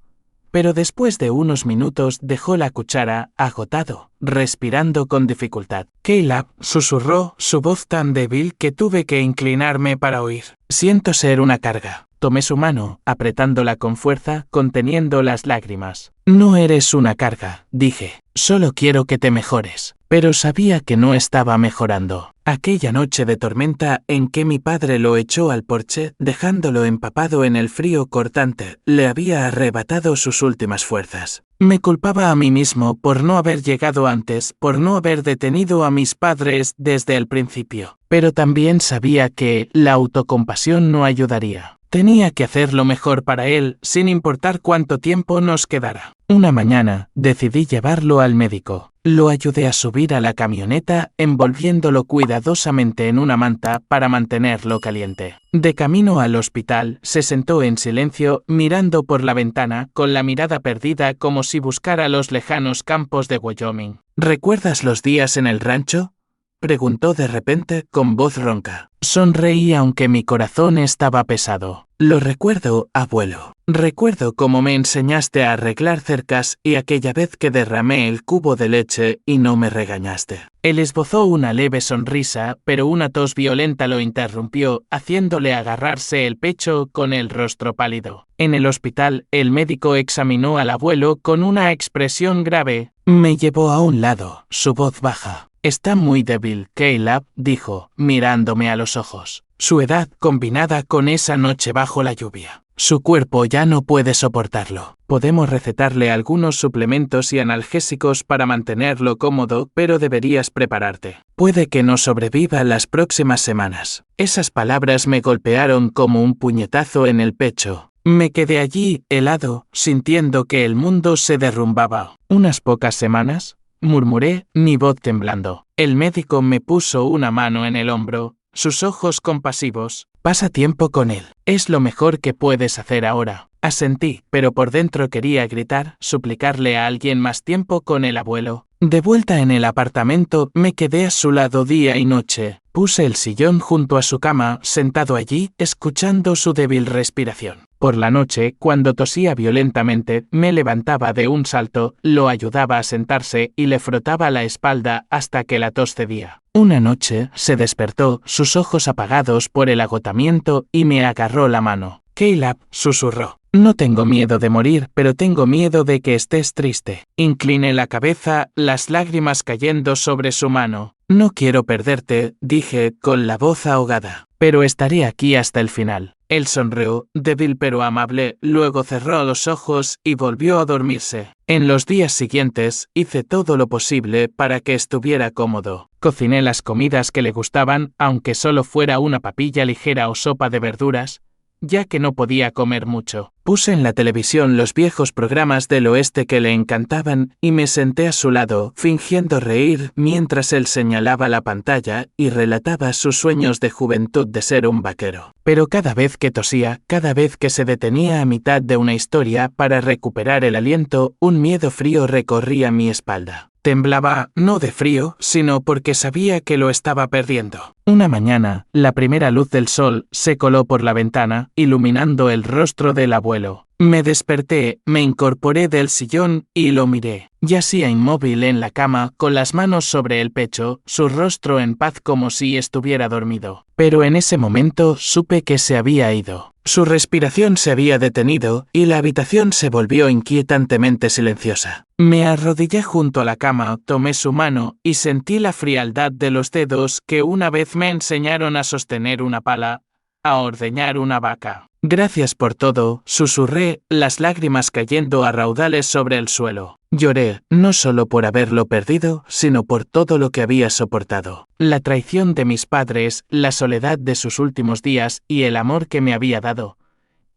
pero después de unos minutos dejó la cuchara, agotado, respirando con dificultad. Caleb, susurró, su voz tan débil que tuve que inclinarme para oír. Siento ser una carga. Tomé su mano, apretándola con fuerza, conteniendo las lágrimas. No eres una carga, dije. Solo quiero que te mejores. Pero sabía que no estaba mejorando. Aquella noche de tormenta en que mi padre lo echó al porche, dejándolo empapado en el frío cortante, le había arrebatado sus últimas fuerzas. Me culpaba a mí mismo por no haber llegado antes, por no haber detenido a mis padres desde el principio. Pero también sabía que la autocompasión no ayudaría. Tenía que hacer lo mejor para él, sin importar cuánto tiempo nos quedara. Una mañana, decidí llevarlo al médico. Lo ayudé a subir a la camioneta, envolviéndolo cuidadosamente en una manta para mantenerlo caliente. De camino al hospital, se sentó en silencio, mirando por la ventana, con la mirada perdida como si buscara los lejanos campos de Wyoming. ¿Recuerdas los días en el rancho?, preguntó de repente, con voz ronca. Sonreí aunque mi corazón estaba pesado. Lo recuerdo, abuelo. Recuerdo cómo me enseñaste a arreglar cercas y aquella vez que derramé el cubo de leche y no me regañaste. Él esbozó una leve sonrisa, pero una tos violenta lo interrumpió, haciéndole agarrarse el pecho con el rostro pálido. En el hospital, el médico examinó al abuelo con una expresión grave. Me llevó a un lado, su voz baja. Está muy débil, Caleb, dijo, mirándome a los ojos. Su edad combinada con esa noche bajo la lluvia. Su cuerpo ya no puede soportarlo. Podemos recetarle algunos suplementos y analgésicos para mantenerlo cómodo, pero deberías prepararte. Puede que no sobreviva las próximas semanas. Esas palabras me golpearon como un puñetazo en el pecho. Me quedé allí, helado, sintiendo que el mundo se derrumbaba. ¿Unas pocas semanas?, murmuré, mi voz temblando. El médico me puso una mano en el hombro, sus ojos compasivos. Pasa tiempo con él. Es lo mejor que puedes hacer ahora. Asentí, pero por dentro quería gritar, suplicarle a alguien más tiempo con el abuelo. De vuelta en el apartamento, me quedé a su lado día y noche. Puse el sillón junto a su cama, sentado allí, escuchando su débil respiración. Por la noche, cuando tosía violentamente, me levantaba de un salto, lo ayudaba a sentarse y le frotaba la espalda hasta que la tos cedía. Una noche, se despertó, sus ojos apagados por el agotamiento, y me agarró la mano. Caleb, susurró. No tengo miedo de morir, pero tengo miedo de que estés triste. Incliné la cabeza, las lágrimas cayendo sobre su mano. No quiero perderte, dije, con la voz ahogada. Pero estaré aquí hasta el final. Él sonrió, débil pero amable, luego cerró los ojos y volvió a dormirse. En los días siguientes, hice todo lo posible para que estuviera cómodo. Cociné las comidas que le gustaban, aunque solo fuera una papilla ligera o sopa de verduras, ya que no podía comer mucho. Puse en la televisión los viejos programas del oeste que le encantaban y me senté a su lado, fingiendo reír mientras él señalaba la pantalla y relataba sus sueños de juventud de ser un vaquero. Pero cada vez que tosía, cada vez que se detenía a mitad de una historia para recuperar el aliento, un miedo frío recorría mi espalda. Temblaba, no de frío, sino porque sabía que lo estaba perdiendo. Una mañana, la primera luz del sol se coló por la ventana, iluminando el rostro del abuelo. Me desperté, me incorporé del sillón y lo miré. Yacía inmóvil en la cama, con las manos sobre el pecho, su rostro en paz como si estuviera dormido. Pero en ese momento supe que se había ido. Su respiración se había detenido y la habitación se volvió inquietantemente silenciosa. Me arrodillé junto a la cama, tomé su mano y sentí la frialdad de los dedos que una vez me enseñaron a sostener una pala, a ordeñar una vaca. Gracias por todo, susurré, las lágrimas cayendo a raudales sobre el suelo. Lloré, no solo por haberlo perdido, sino por todo lo que había soportado. La traición de mis padres, la soledad de sus últimos días y el amor que me había dado,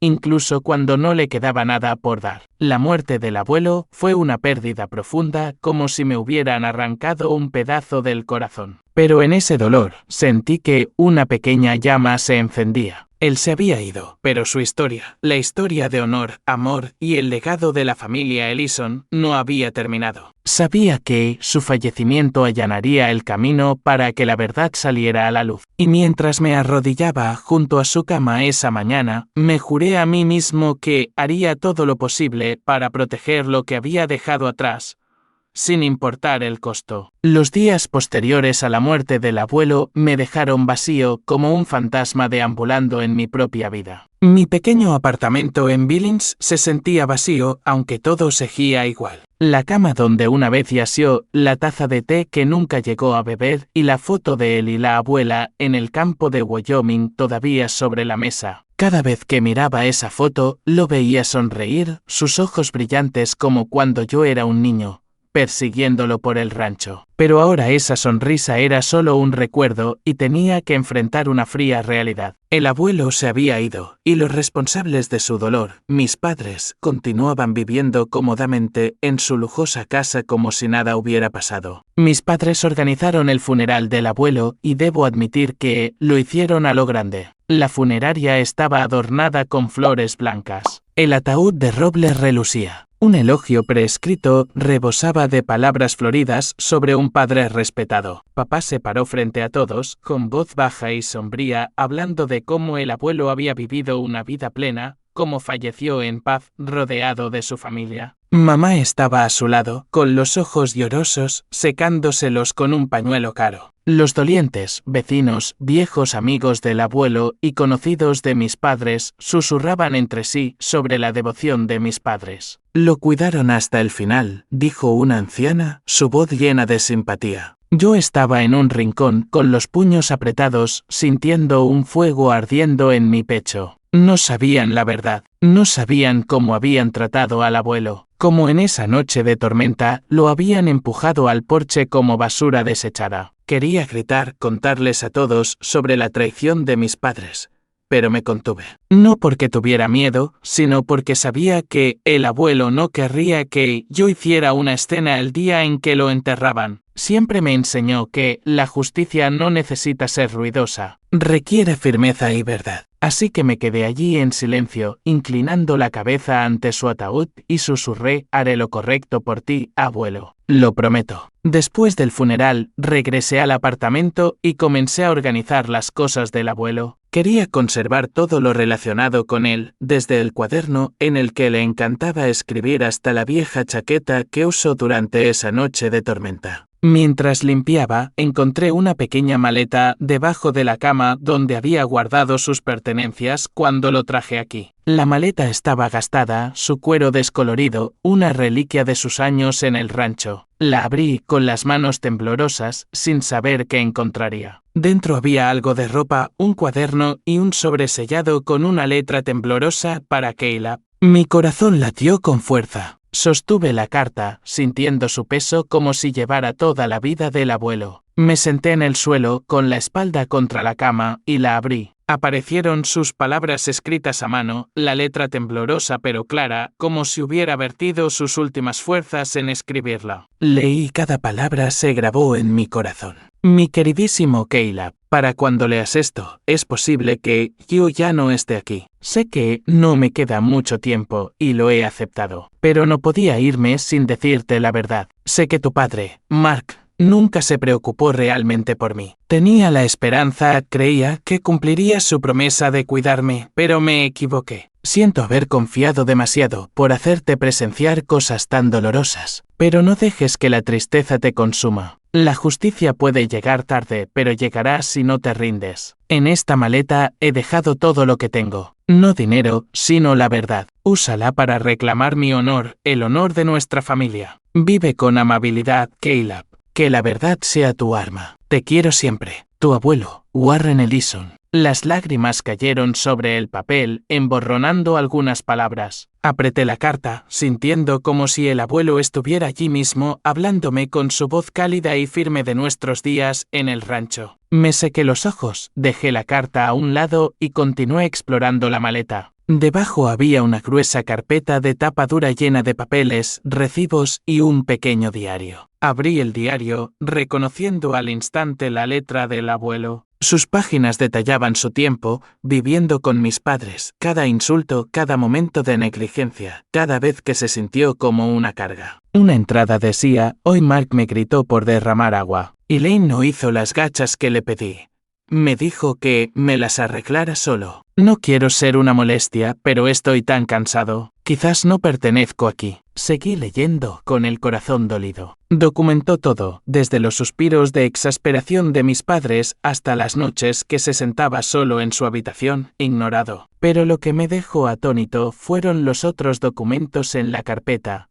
incluso cuando no le quedaba nada por dar. La muerte del abuelo fue una pérdida profunda, como si me hubieran arrancado un pedazo del corazón. Pero en ese dolor, sentí que una pequeña llama se encendía. Él se había ido, pero su historia, la historia de honor, amor y el legado de la familia Ellison, no había terminado. Sabía que su fallecimiento allanaría el camino para que la verdad saliera a la luz. Y mientras me arrodillaba junto a su cama esa mañana, me juré a mí mismo que haría todo lo posible para proteger lo que había dejado atrás, sin importar el costo. Los días posteriores a la muerte del abuelo me dejaron vacío como un fantasma deambulando en mi propia vida. Mi pequeño apartamento en Billings se sentía vacío, aunque todo seguía igual. La cama donde una vez yació, la taza de té que nunca llegó a beber y la foto de él y la abuela en el campo de Wyoming todavía sobre la mesa. Cada vez que miraba esa foto, lo veía sonreír, sus ojos brillantes como cuando yo era un niño, persiguiéndolo por el rancho. Pero ahora esa sonrisa era solo un recuerdo y tenía que enfrentar una fría realidad. El abuelo se había ido, y los responsables de su dolor, mis padres, continuaban viviendo cómodamente en su lujosa casa como si nada hubiera pasado. Mis padres organizaron el funeral del abuelo y debo admitir que lo hicieron a lo grande. La funeraria estaba adornada con flores blancas. El ataúd de roble relucía. Un elogio preescrito rebosaba de palabras floridas sobre un padre respetado. Papá se paró frente a todos, con voz baja y sombría, hablando de cómo el abuelo había vivido una vida plena, cómo falleció en paz, rodeado de su familia. Mamá estaba a su lado, con los ojos llorosos, secándoselos con un pañuelo caro. Los dolientes, vecinos, viejos amigos del abuelo y conocidos de mis padres susurraban entre sí sobre la devoción de mis padres. Lo cuidaron hasta el final, dijo una anciana, su voz llena de simpatía. Yo estaba en un rincón, con los puños apretados, sintiendo un fuego ardiendo en mi pecho. No sabían la verdad, no sabían cómo habían tratado al abuelo, cómo en esa noche de tormenta lo habían empujado al porche como basura desechada. Quería gritar, contarles a todos sobre la traición de mis padres, pero me contuve. No porque tuviera miedo, sino porque sabía que el abuelo no querría que yo hiciera una escena el día en que lo enterraban. Siempre me enseñó que la justicia no necesita ser ruidosa, requiere firmeza y verdad. Así que me quedé allí en silencio, inclinando la cabeza ante su ataúd y susurré: haré lo correcto por ti, abuelo. Lo prometo. Después del funeral, regresé al apartamento y comencé a organizar las cosas del abuelo. Quería conservar todo lo relacionado con él, desde el cuaderno en el que le encantaba escribir hasta la vieja chaqueta que usó durante esa noche de tormenta. Mientras limpiaba, encontré una pequeña maleta debajo de la cama donde había guardado sus pertenencias cuando lo traje aquí. La maleta estaba gastada, su cuero descolorido, una reliquia de sus años en el rancho. La abrí con las manos temblorosas, sin saber qué encontraría. Dentro había algo de ropa, un cuaderno y un sobre sellado con una letra temblorosa para Caleb. Mi corazón latió con fuerza. Sostuve la carta, sintiendo su peso como si llevara toda la vida del abuelo. Me senté en el suelo, con la espalda contra la cama, y la abrí. Aparecieron sus palabras escritas a mano, la letra temblorosa pero clara, como si hubiera vertido sus últimas fuerzas en escribirla. Leí cada palabra, se grabó en mi corazón. Mi queridísimo Caleb, para cuando leas esto, es posible que yo ya no esté aquí. Sé que no me queda mucho tiempo y lo he aceptado, pero no podía irme sin decirte la verdad. Sé que tu padre, Mark, nunca se preocupó realmente por mí. Tenía la esperanza, creía que cumpliría su promesa de cuidarme, pero me equivoqué. Siento haber confiado demasiado por hacerte presenciar cosas tan dolorosas, pero no dejes que la tristeza te consuma. La justicia puede llegar tarde, pero llegará si no te rindes. En esta maleta he dejado todo lo que tengo. No dinero, sino la verdad. Úsala para reclamar mi honor, el honor de nuestra familia. Vive con amabilidad, Caleb. Que la verdad sea tu arma. Te quiero siempre. Tu abuelo, Warren Ellison. Las lágrimas cayeron sobre el papel, emborronando algunas palabras. Apreté la carta, sintiendo como si el abuelo estuviera allí mismo, hablándome con su voz cálida y firme de nuestros días en el rancho. Me sequé los ojos, dejé la carta a un lado y continué explorando la maleta. Debajo había una gruesa carpeta de tapa dura llena de papeles, recibos y un pequeño diario. Abrí el diario, reconociendo al instante la letra del abuelo. Sus páginas detallaban su tiempo, viviendo con mis padres, cada insulto, cada momento de negligencia, cada vez que se sintió como una carga. Una entrada decía: hoy Mark me gritó por derramar agua. Elaine no hizo las gachas que le pedí. Me dijo que me las arreglara solo. No quiero ser una molestia, pero estoy tan cansado. Quizás no pertenezco aquí. Seguí leyendo, con el corazón dolido. Documentó todo, desde los suspiros de exasperación de mis padres hasta las noches que se sentaba solo en su habitación, ignorado. Pero lo que me dejó atónito fueron los otros documentos en la carpeta.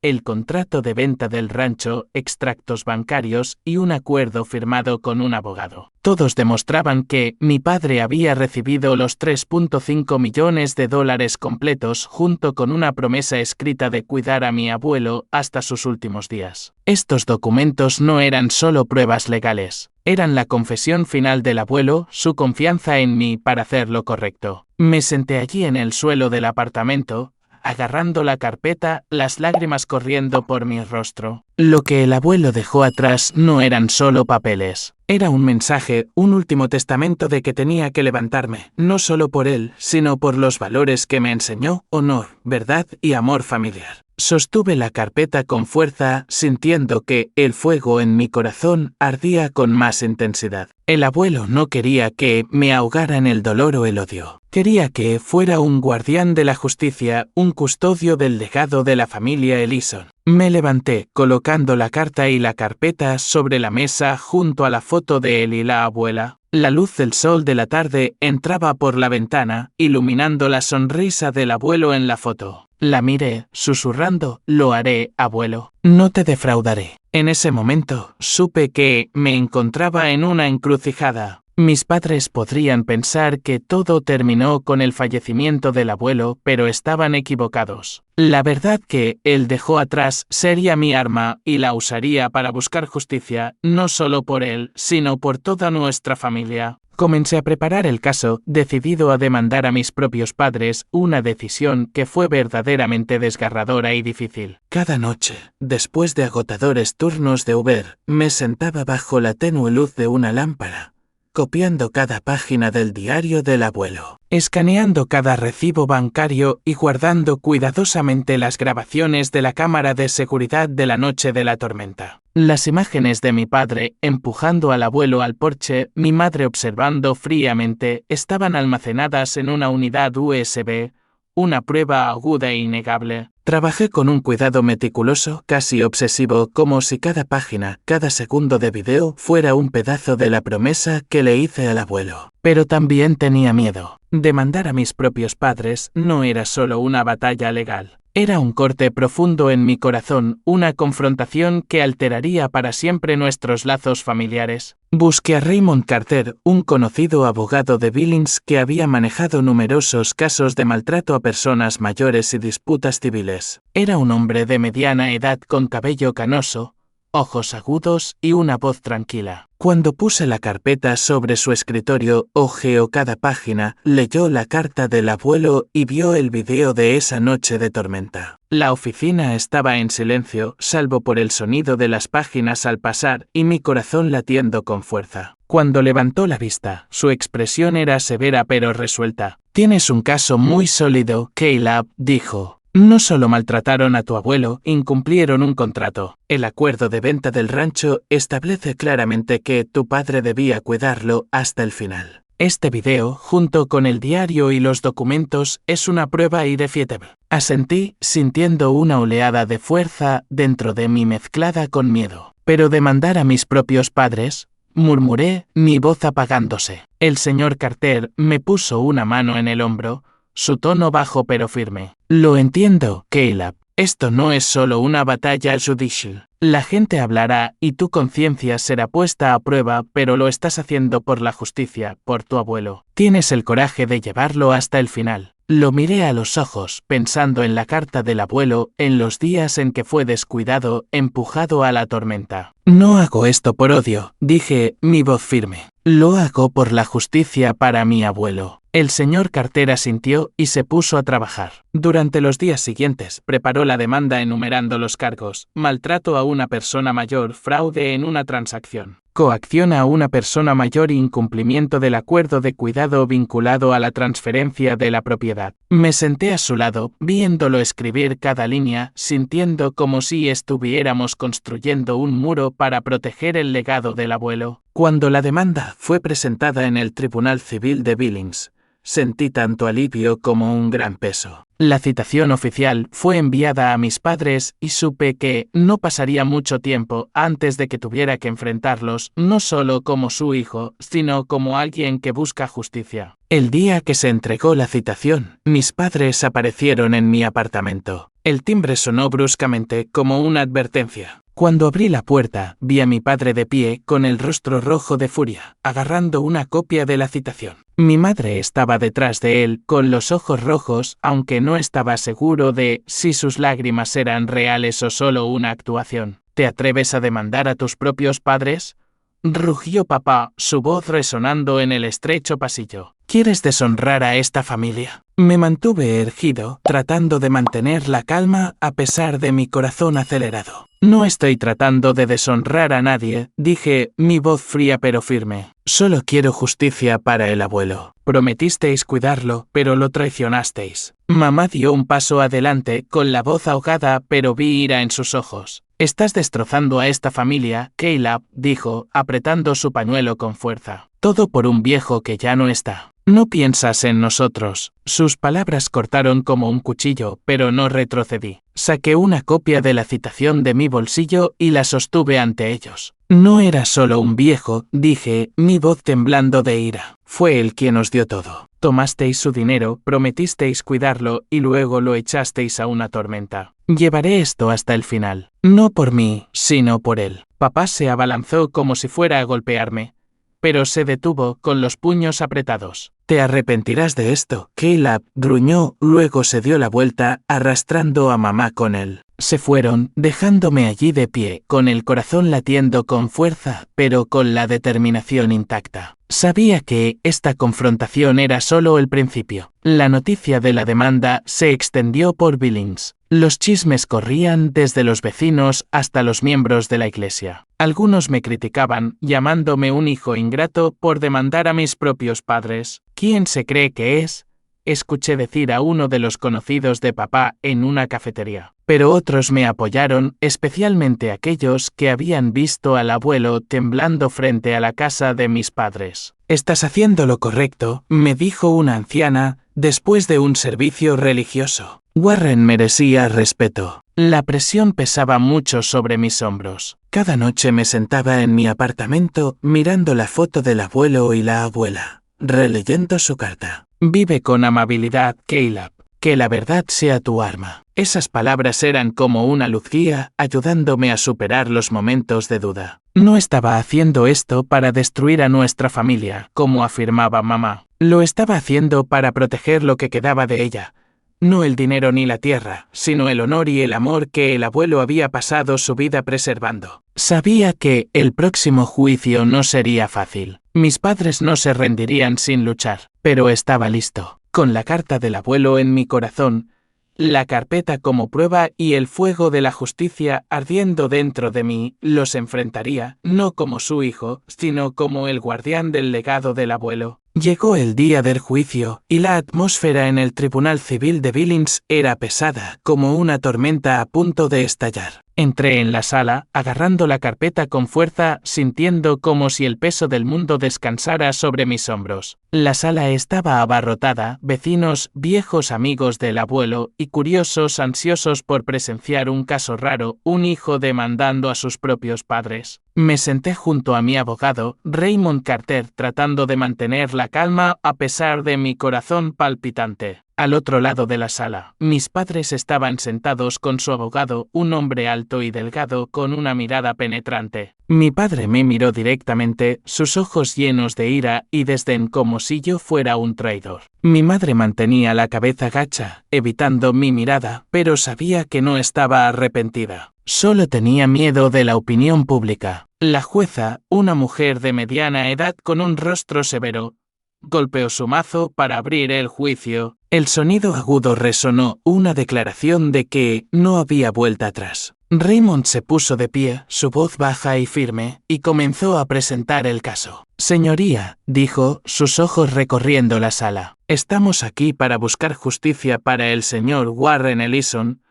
El contrato de venta del rancho, extractos bancarios y un acuerdo firmado con un abogado. Todos demostraban que mi padre había recibido los $3.5 millones completos junto con una promesa escrita de cuidar a mi abuelo hasta sus últimos días. Estos documentos no eran solo pruebas legales. Eran la confesión final del abuelo, su confianza en mí para hacer lo correcto. Me senté allí en el suelo del apartamento, agarrando la carpeta, las lágrimas corriendo por mi rostro. Lo que el abuelo dejó atrás no eran solo papeles. Era un mensaje, un último testamento de que tenía que levantarme, no solo por él, sino por los valores que me enseñó: honor, verdad y amor familiar. Sostuve la carpeta con fuerza, sintiendo que el fuego en mi corazón ardía con más intensidad. El abuelo no quería que me ahogara en el dolor o el odio. Quería que fuera un guardián de la justicia, un custodio del legado de la familia Ellison. Me levanté, colocando la carta y la carpeta sobre la mesa junto a la foto de él y la abuela. La luz del sol de la tarde entraba por la ventana, iluminando la sonrisa del abuelo en la foto. La miré, susurrando: lo haré, abuelo. No te defraudaré. En ese momento, supe que me encontraba en una encrucijada. Mis padres podrían pensar que todo terminó con el fallecimiento del abuelo, pero estaban equivocados. La verdad que él dejó atrás sería mi arma y la usaría para buscar justicia, no solo por él, sino por toda nuestra familia. Comencé a preparar el caso, decidido a demandar a mis propios padres, una decisión que fue verdaderamente desgarradora y difícil. Cada noche, después de agotadores turnos de Uber, me sentaba bajo la tenue luz de una lámpara, copiando cada página del diario del abuelo, escaneando cada recibo bancario y guardando cuidadosamente las grabaciones de la cámara de seguridad de la noche de la tormenta. Las imágenes de mi padre empujando al abuelo al porche, mi madre observando fríamente, estaban almacenadas en una unidad USB, una prueba aguda e innegable. Trabajé con un cuidado meticuloso, casi obsesivo, como si cada página, cada segundo de video fuera un pedazo de la promesa que le hice al abuelo. Pero también tenía miedo. Demandar a mis propios padres no era solo una batalla legal. Era un corte profundo en mi corazón, una confrontación que alteraría para siempre nuestros lazos familiares. Busqué a Raymond Carter, un conocido abogado de Billings que había manejado numerosos casos de maltrato a personas mayores y disputas civiles. Era un hombre de mediana edad con cabello canoso, ojos agudos y una voz tranquila. Cuando puse la carpeta sobre su escritorio, hojeó cada página, leyó la carta del abuelo y vio el video de esa noche de tormenta. La oficina estaba en silencio, salvo por el sonido de las páginas al pasar y mi corazón latiendo con fuerza. Cuando levantó la vista, su expresión era severa pero resuelta. «Tienes un caso muy sólido, Caleb», dijo. No solo maltrataron a tu abuelo, incumplieron un contrato. El acuerdo de venta del rancho establece claramente que tu padre debía cuidarlo hasta el final. Este video, junto con el diario y los documentos, es una prueba irrefutable. Asentí, sintiendo una oleada de fuerza dentro de mí mezclada con miedo. Pero demandar a mis propios padres, murmuré, mi voz apagándose. El señor Carter me puso una mano en el hombro, su tono bajo pero firme. Lo entiendo, Caleb. Esto no es solo una batalla judicial. La gente hablará y tu conciencia será puesta a prueba, pero lo estás haciendo por la justicia, por tu abuelo. Tienes el coraje de llevarlo hasta el final. Lo miré a los ojos, pensando en la carta del abuelo, en los días en que fue descuidado, empujado a la tormenta. No hago esto por odio, dije, mi voz firme. Lo hago por la justicia para mi abuelo. El señor Carter asintió y se puso a trabajar. Durante los días siguientes, preparó la demanda enumerando los cargos: maltrato a una persona mayor, fraude en una transacción, coacción a una persona mayor, incumplimiento del acuerdo de cuidado vinculado a la transferencia de la propiedad. Me senté a su lado, viéndolo escribir cada línea, sintiendo como si estuviéramos construyendo un muro para proteger el legado del abuelo. Cuando la demanda fue presentada en el Tribunal Civil de Billings, sentí tanto alivio como un gran peso. La citación oficial fue enviada a mis padres y supe que no pasaría mucho tiempo antes de que tuviera que enfrentarlos, no solo como su hijo, sino como alguien que busca justicia. El día que se entregó la citación, mis padres aparecieron en mi apartamento. El timbre sonó bruscamente como una advertencia. Cuando abrí la puerta, vi a mi padre de pie, con el rostro rojo de furia, agarrando una copia de la citación. Mi madre estaba detrás de él, con los ojos rojos, aunque no estaba seguro de si sus lágrimas eran reales o solo una actuación. ¿Te atreves a demandar a tus propios padres?, rugió papá, su voz resonando en el estrecho pasillo. ¿Quieres deshonrar a esta familia? Me mantuve erguido, tratando de mantener la calma a pesar de mi corazón acelerado. No estoy tratando de deshonrar a nadie, dije, mi voz fría pero firme. Solo quiero justicia para el abuelo. Prometisteis cuidarlo, pero lo traicionasteis. Mamá dio un paso adelante, con la voz ahogada, pero vi ira en sus ojos. Estás destrozando a esta familia, Caleb, dijo, apretando su pañuelo con fuerza. Todo por un viejo que ya no está. No piensas en nosotros. Sus palabras cortaron como un cuchillo, pero no retrocedí. Saqué una copia de la citación de mi bolsillo y la sostuve ante ellos. No era solo un viejo, dije, mi voz temblando de ira. Fue él quien os dio todo. Tomasteis su dinero, prometisteis cuidarlo y luego lo echasteis a una tormenta. Llevaré esto hasta el final. No por mí, sino por él. Papá se abalanzó como si fuera a golpearme, pero se detuvo con los puños apretados. Te arrepentirás de esto, Caleb, gruñó, luego se dio la vuelta, arrastrando a mamá con él. Se fueron, dejándome allí de pie, con el corazón latiendo con fuerza, pero con la determinación intacta. Sabía que esta confrontación era solo el principio. La noticia de la demanda se extendió por Billings. Los chismes corrían desde los vecinos hasta los miembros de la iglesia. Algunos me criticaban, llamándome un hijo ingrato por demandar a mis propios padres. ¿Quién se cree que es?, escuché decir a uno de los conocidos de papá en una cafetería. Pero otros me apoyaron, especialmente aquellos que habían visto al abuelo temblando frente a la casa de mis padres. Estás haciendo lo correcto, me dijo una anciana, después de un servicio religioso. Warren merecía respeto. La presión pesaba mucho sobre mis hombros. Cada noche me sentaba en mi apartamento mirando la foto del abuelo y la abuela, releyendo su carta. Vive con amabilidad, Caleb. Que la verdad sea tu arma. Esas palabras eran como una luz guía, ayudándome a superar los momentos de duda. No estaba haciendo esto para destruir a nuestra familia, como afirmaba mamá. Lo estaba haciendo para proteger lo que quedaba de ella. No el dinero ni la tierra, sino el honor y el amor que el abuelo había pasado su vida preservando. Sabía que el próximo juicio no sería fácil. Mis padres no se rendirían sin luchar, pero estaba listo. Con la carta del abuelo en mi corazón, la carpeta como prueba y el fuego de la justicia ardiendo dentro de mí, los enfrentaría, no como su hijo, sino como el guardián del legado del abuelo. Llegó el día del juicio, y la atmósfera en el Tribunal Civil de Billings era pesada, como una tormenta a punto de estallar. Entré en la sala, agarrando la carpeta con fuerza, sintiendo como si el peso del mundo descansara sobre mis hombros. La sala estaba abarrotada, vecinos, viejos amigos del abuelo y curiosos ansiosos por presenciar un caso raro, un hijo demandando a sus propios padres. Me senté junto a mi abogado, Raymond Carter, tratando de mantener la calma a pesar de mi corazón palpitante. Al otro lado de la sala, mis padres estaban sentados con su abogado, un hombre alto y delgado con una mirada penetrante. Mi padre me miró directamente, sus ojos llenos de ira y desdén como si yo fuera un traidor. Mi madre mantenía la cabeza gacha, evitando mi mirada, pero sabía que no estaba arrepentida. Solo tenía miedo de la opinión pública. La jueza, una mujer de mediana edad con un rostro severo, golpeó su mazo para abrir el juicio. El sonido agudo resonó, una declaración de que no había vuelta atrás. Raymond se puso de pie, su voz baja y firme, y comenzó a presentar el caso. Señoría, dijo, sus ojos recorriendo la sala. Estamos aquí para buscar justicia para el señor Warren Ellison,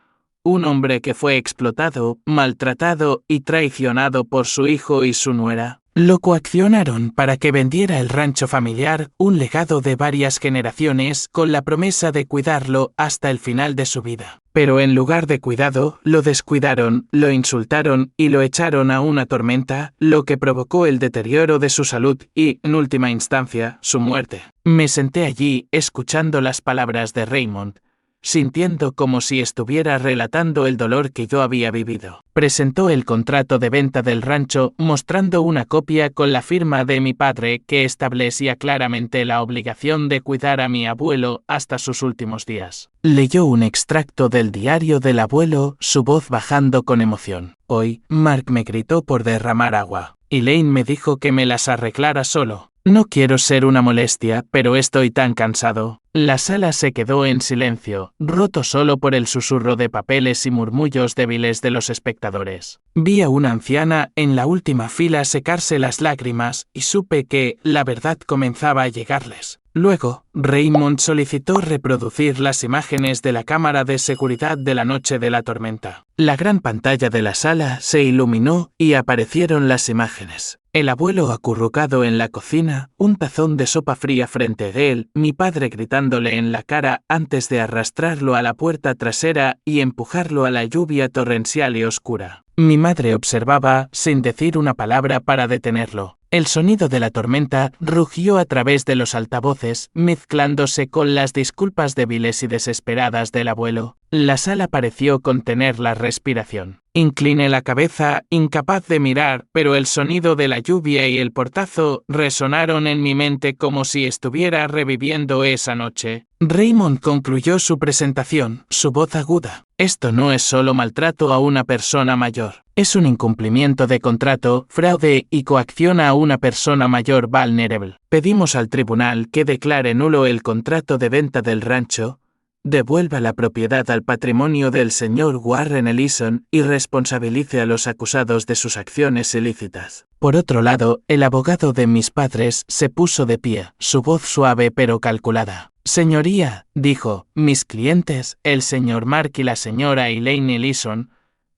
un hombre que fue explotado, maltratado y traicionado por su hijo y su nuera. Lo coaccionaron para que vendiera el rancho familiar, un legado de varias generaciones, con la promesa de cuidarlo hasta el final de su vida. Pero en lugar de cuidado, lo descuidaron, lo insultaron y lo echaron a una tormenta, lo que provocó el deterioro de su salud y, en última instancia, su muerte. Me senté allí, escuchando las palabras de Raymond, sintiendo como si estuviera relatando el dolor que yo había vivido. Presentó el contrato de venta del rancho, mostrando una copia con la firma de mi padre que establecía claramente la obligación de cuidar a mi abuelo hasta sus últimos días. Leyó un extracto del diario del abuelo, su voz bajando con emoción. Hoy, Mark me gritó por derramar agua. Elaine me dijo que me las arreglara solo. No quiero ser una molestia, pero estoy tan cansado. La sala se quedó en silencio, roto solo por el susurro de papeles y murmullos débiles de los espectadores. Vi a una anciana en la última fila secarse las lágrimas y supe que la verdad comenzaba a llegarles. Luego, Raymond solicitó reproducir las imágenes de la cámara de seguridad de la noche de la tormenta. La gran pantalla de la sala se iluminó y aparecieron las imágenes. El abuelo acurrucado en la cocina, un tazón de sopa fría frente a él, mi padre gritándole en la cara antes de arrastrarlo a la puerta trasera y empujarlo a la lluvia torrencial y oscura. Mi madre observaba, sin decir una palabra para detenerlo. El sonido de la tormenta rugió a través de los altavoces, mezclándose con las disculpas débiles y desesperadas del abuelo. La sala pareció contener la respiración. Incliné la cabeza, incapaz de mirar, pero el sonido de la lluvia y el portazo resonaron en mi mente como si estuviera reviviendo esa noche. Raymond concluyó su presentación, su voz aguda. Esto no es solo maltrato a una persona mayor. Es un incumplimiento de contrato, fraude y coacción a una persona mayor vulnerable. Pedimos al tribunal que declare nulo el contrato de venta del rancho, devuelva la propiedad al patrimonio del señor Warren Ellison y responsabilice a los acusados de sus acciones ilícitas. Por otro lado, el abogado de mis padres se puso de pie, su voz suave pero calculada. Señoría, dijo, mis clientes, el señor Mark y la señora Elaine Ellison,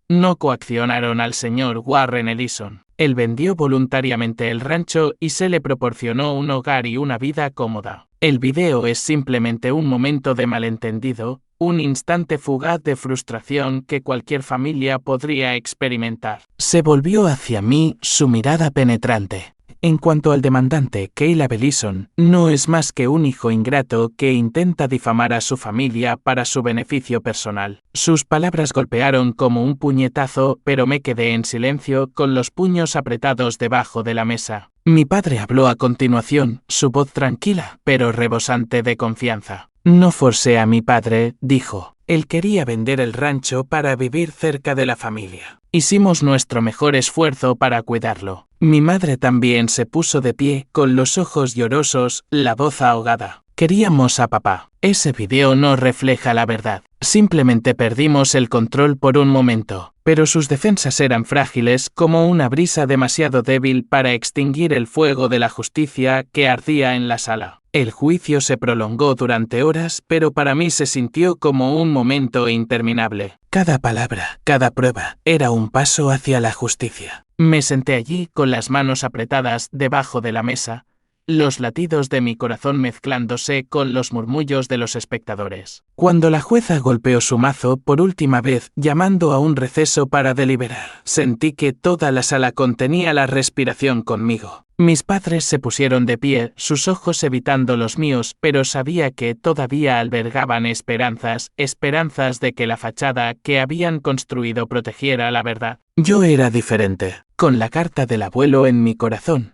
no coaccionaron al señor Warren Ellison. Él vendió voluntariamente el rancho y se le proporcionó un hogar y una vida cómoda. El video es simplemente un momento de malentendido, un instante fugaz de frustración que cualquier familia podría experimentar. Se volvió hacia mí, su mirada penetrante. En cuanto al demandante, Caleb Ellison, no es más que un hijo ingrato que intenta difamar a su familia para su beneficio personal. Sus palabras golpearon como un puñetazo, pero me quedé en silencio con los puños apretados debajo de la mesa. Mi padre habló a continuación, su voz tranquila, pero rebosante de confianza. No forcé a mi padre, dijo. Él quería vender el rancho para vivir cerca de la familia. Hicimos nuestro mejor esfuerzo para cuidarlo. Mi madre también se puso de pie, con los ojos llorosos, la voz ahogada. Queríamos a papá. Ese video no refleja la verdad. Simplemente perdimos el control por un momento, pero sus defensas eran frágiles como una brisa demasiado débil para extinguir el fuego de la justicia que ardía en la sala. El juicio se prolongó durante horas, pero para mí se sintió como un momento interminable. Cada palabra, cada prueba, era un paso hacia la justicia. Me senté allí con las manos apretadas debajo de la mesa, los latidos de mi corazón mezclándose con los murmullos de los espectadores. Cuando la jueza golpeó su mazo por última vez, llamando a un receso para deliberar, sentí que toda la sala contenía la respiración conmigo. Mis padres se pusieron de pie, sus ojos evitando los míos, pero sabía que todavía albergaban esperanzas de que la fachada que habían construido protegiera la verdad. Yo era diferente, con la carta del abuelo en mi corazón.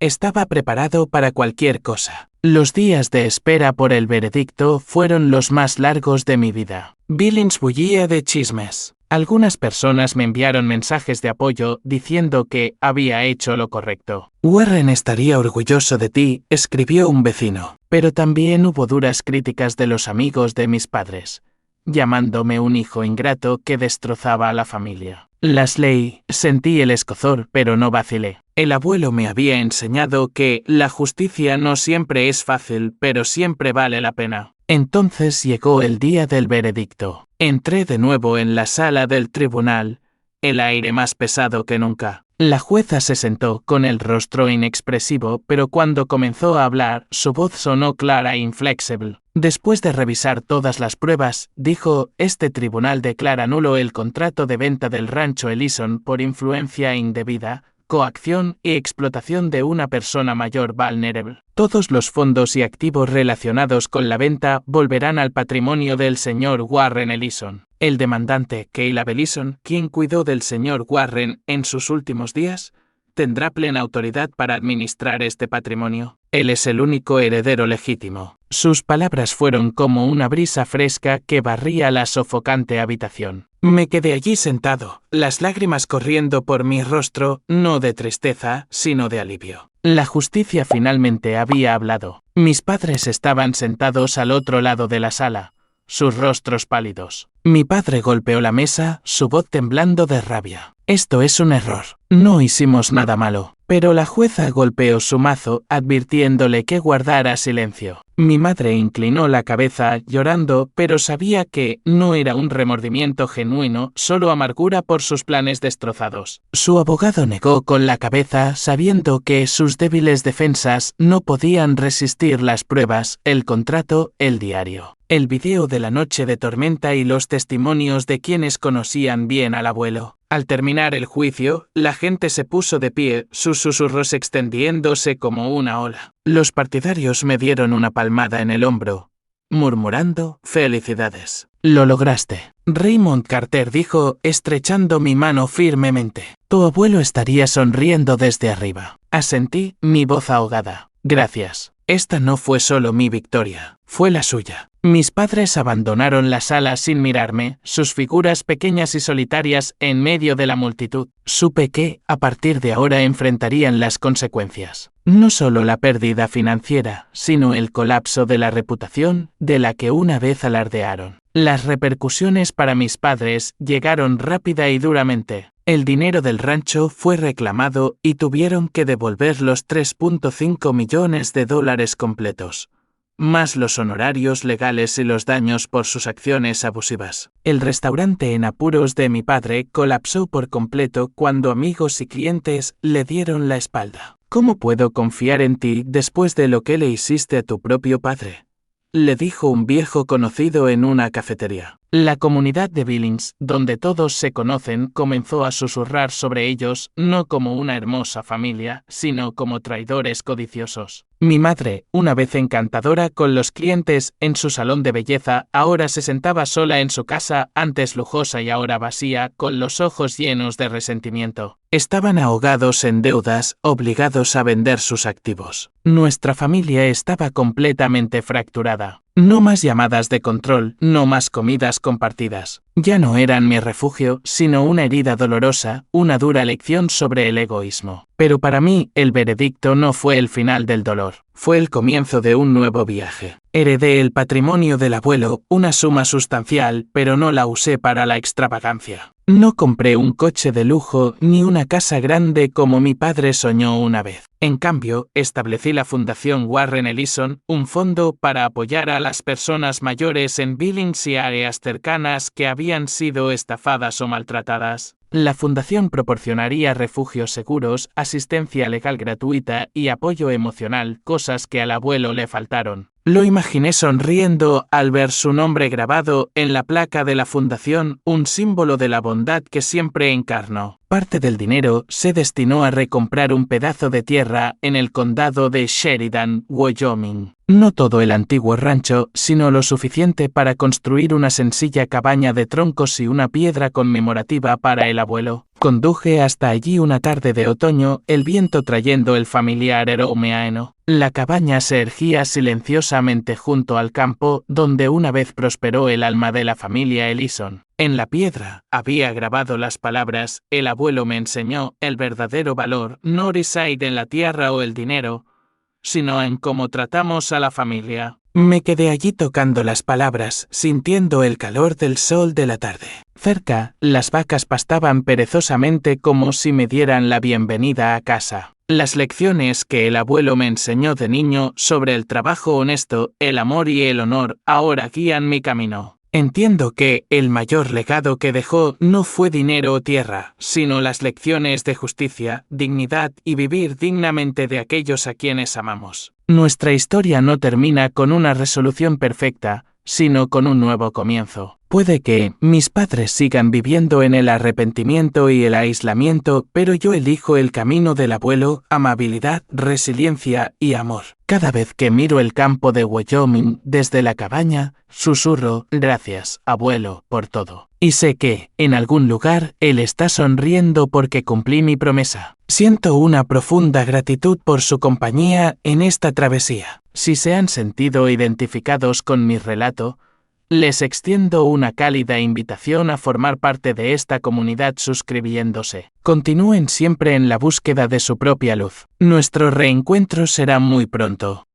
Estaba preparado para cualquier cosa. Los días de espera por el veredicto fueron los más largos de mi vida. Billings bullía de chismes. Algunas personas me enviaron mensajes de apoyo diciendo que había hecho lo correcto. Warren estaría orgulloso de ti, escribió un vecino. Pero también hubo duras críticas de los amigos de mis padres, llamándome un hijo ingrato que destrozaba a la familia. Leslie, sentí el escozor, pero no vacilé. El abuelo me había enseñado que la justicia no siempre es fácil, pero siempre vale la pena. Entonces llegó el día del veredicto. Entré de nuevo en la sala del tribunal, el aire más pesado que nunca. La jueza se sentó con el rostro inexpresivo, pero cuando comenzó a hablar, su voz sonó clara e inflexible. Después de revisar todas las pruebas, dijo: este tribunal declara nulo el contrato de venta del rancho Ellison por influencia indebida, coacción y explotación de una persona mayor vulnerable. Todos los fondos y activos relacionados con la venta volverán al patrimonio del señor Warren Ellison. El demandante, Caleb Ellison, quien cuidó del señor Warren en sus últimos días, tendrá plena autoridad para administrar este patrimonio. Él es el único heredero legítimo. Sus palabras fueron como una brisa fresca que barría la sofocante habitación. Me quedé allí sentado, las lágrimas corriendo por mi rostro, no de tristeza, sino de alivio. La justicia finalmente había hablado. Mis padres estaban sentados al otro lado de la sala, sus rostros pálidos. Mi padre golpeó la mesa, su voz temblando de rabia. Esto es un error. No hicimos nada malo. Pero la jueza golpeó su mazo, advirtiéndole que guardara silencio. Mi madre inclinó la cabeza, llorando, pero sabía que no era un remordimiento genuino, solo amargura por sus planes destrozados. Su abogado negó con la cabeza, sabiendo que sus débiles defensas no podían resistir las pruebas, el contrato, el diario, el video de la noche de tormenta y los testimonios de quienes conocían bien al abuelo. Al terminar el juicio, la gente se puso de pie, sus susurros extendiéndose como una ola. Los partidarios me dieron una palmada en el hombro, murmurando: «Felicidades. Lo lograste». Raymond Carter dijo, estrechando mi mano firmemente: «Tu abuelo estaría sonriendo desde arriba». Asentí, mi voz ahogada. «Gracias. Esta no fue solo mi victoria, fue la suya». Mis padres abandonaron la sala sin mirarme, sus figuras pequeñas y solitarias en medio de la multitud. Supe que, a partir de ahora, enfrentarían las consecuencias. No solo la pérdida financiera, sino el colapso de la reputación de la que una vez alardearon. Las repercusiones para mis padres llegaron rápida y duramente. El dinero del rancho fue reclamado y tuvieron que devolver los $3.5 millones completos, más los honorarios legales y los daños por sus acciones abusivas. El restaurante en apuros de mi padre colapsó por completo cuando amigos y clientes le dieron la espalda. «¿Cómo puedo confiar en ti después de lo que le hiciste a tu propio padre?», le dijo un viejo conocido en una cafetería. La comunidad de Billings, donde todos se conocen, comenzó a susurrar sobre ellos, no como una hermosa familia, sino como traidores codiciosos. Mi madre, una vez encantadora con los clientes en su salón de belleza, ahora se sentaba sola en su casa, antes lujosa y ahora vacía, con los ojos llenos de resentimiento. Estaban ahogados en deudas, obligados a vender sus activos. Nuestra familia estaba completamente fracturada. No más llamadas de control, no más comidas compartidas. Ya no eran mi refugio, sino una herida dolorosa, una dura lección sobre el egoísmo. Pero para mí, el veredicto no fue el final del dolor. Fue el comienzo de un nuevo viaje. Heredé el patrimonio del abuelo, una suma sustancial, pero no la usé para la extravagancia. No compré un coche de lujo ni una casa grande como mi padre soñó una vez. En cambio, establecí la Fundación Warren Ellison, un fondo para apoyar a las personas mayores en Billings y áreas cercanas que habían sido estafadas o maltratadas. La fundación proporcionaría refugios seguros, asistencia legal gratuita y apoyo emocional, cosas que al abuelo le faltaron. Lo imaginé sonriendo al ver su nombre grabado en la placa de la fundación, un símbolo de la bondad que siempre encarnó. Parte del dinero se destinó a recomprar un pedazo de tierra en el condado de Sheridan, Wyoming. No todo el antiguo rancho, sino lo suficiente para construir una sencilla cabaña de troncos y una piedra conmemorativa para el abuelo. Conduje hasta allí una tarde de otoño, el viento trayendo el familiar aroma a heno. La cabaña se erguía silenciosamente junto al campo donde una vez prosperó el alma de la familia Ellison. En la piedra había grabado las palabras: el abuelo me enseñó el verdadero valor no reside en la tierra o el dinero, sino en cómo tratamos a la familia. Me quedé allí tocando las palabras, sintiendo el calor del sol de la tarde. Cerca, las vacas pastaban perezosamente como si me dieran la bienvenida a casa. Las lecciones que el abuelo me enseñó de niño sobre el trabajo honesto, el amor y el honor, ahora guían mi camino. Entiendo que el mayor legado que dejó no fue dinero o tierra, sino las lecciones de justicia, dignidad y vivir dignamente de aquellos a quienes amamos. Nuestra historia no termina con una resolución perfecta, sino con un nuevo comienzo. Puede que mis padres sigan viviendo en el arrepentimiento y el aislamiento, pero yo elijo el camino del abuelo: amabilidad, resiliencia y amor. Cada vez que miro el campo de Wyoming desde la cabaña, susurro: gracias, abuelo, por todo. Y sé que, en algún lugar, él está sonriendo porque cumplí mi promesa. Siento una profunda gratitud por su compañía en esta travesía. Si se han sentido identificados con mi relato, les extiendo una cálida invitación a formar parte de esta comunidad suscribiéndose. Continúen siempre en la búsqueda de su propia luz. Nuestro reencuentro será muy pronto.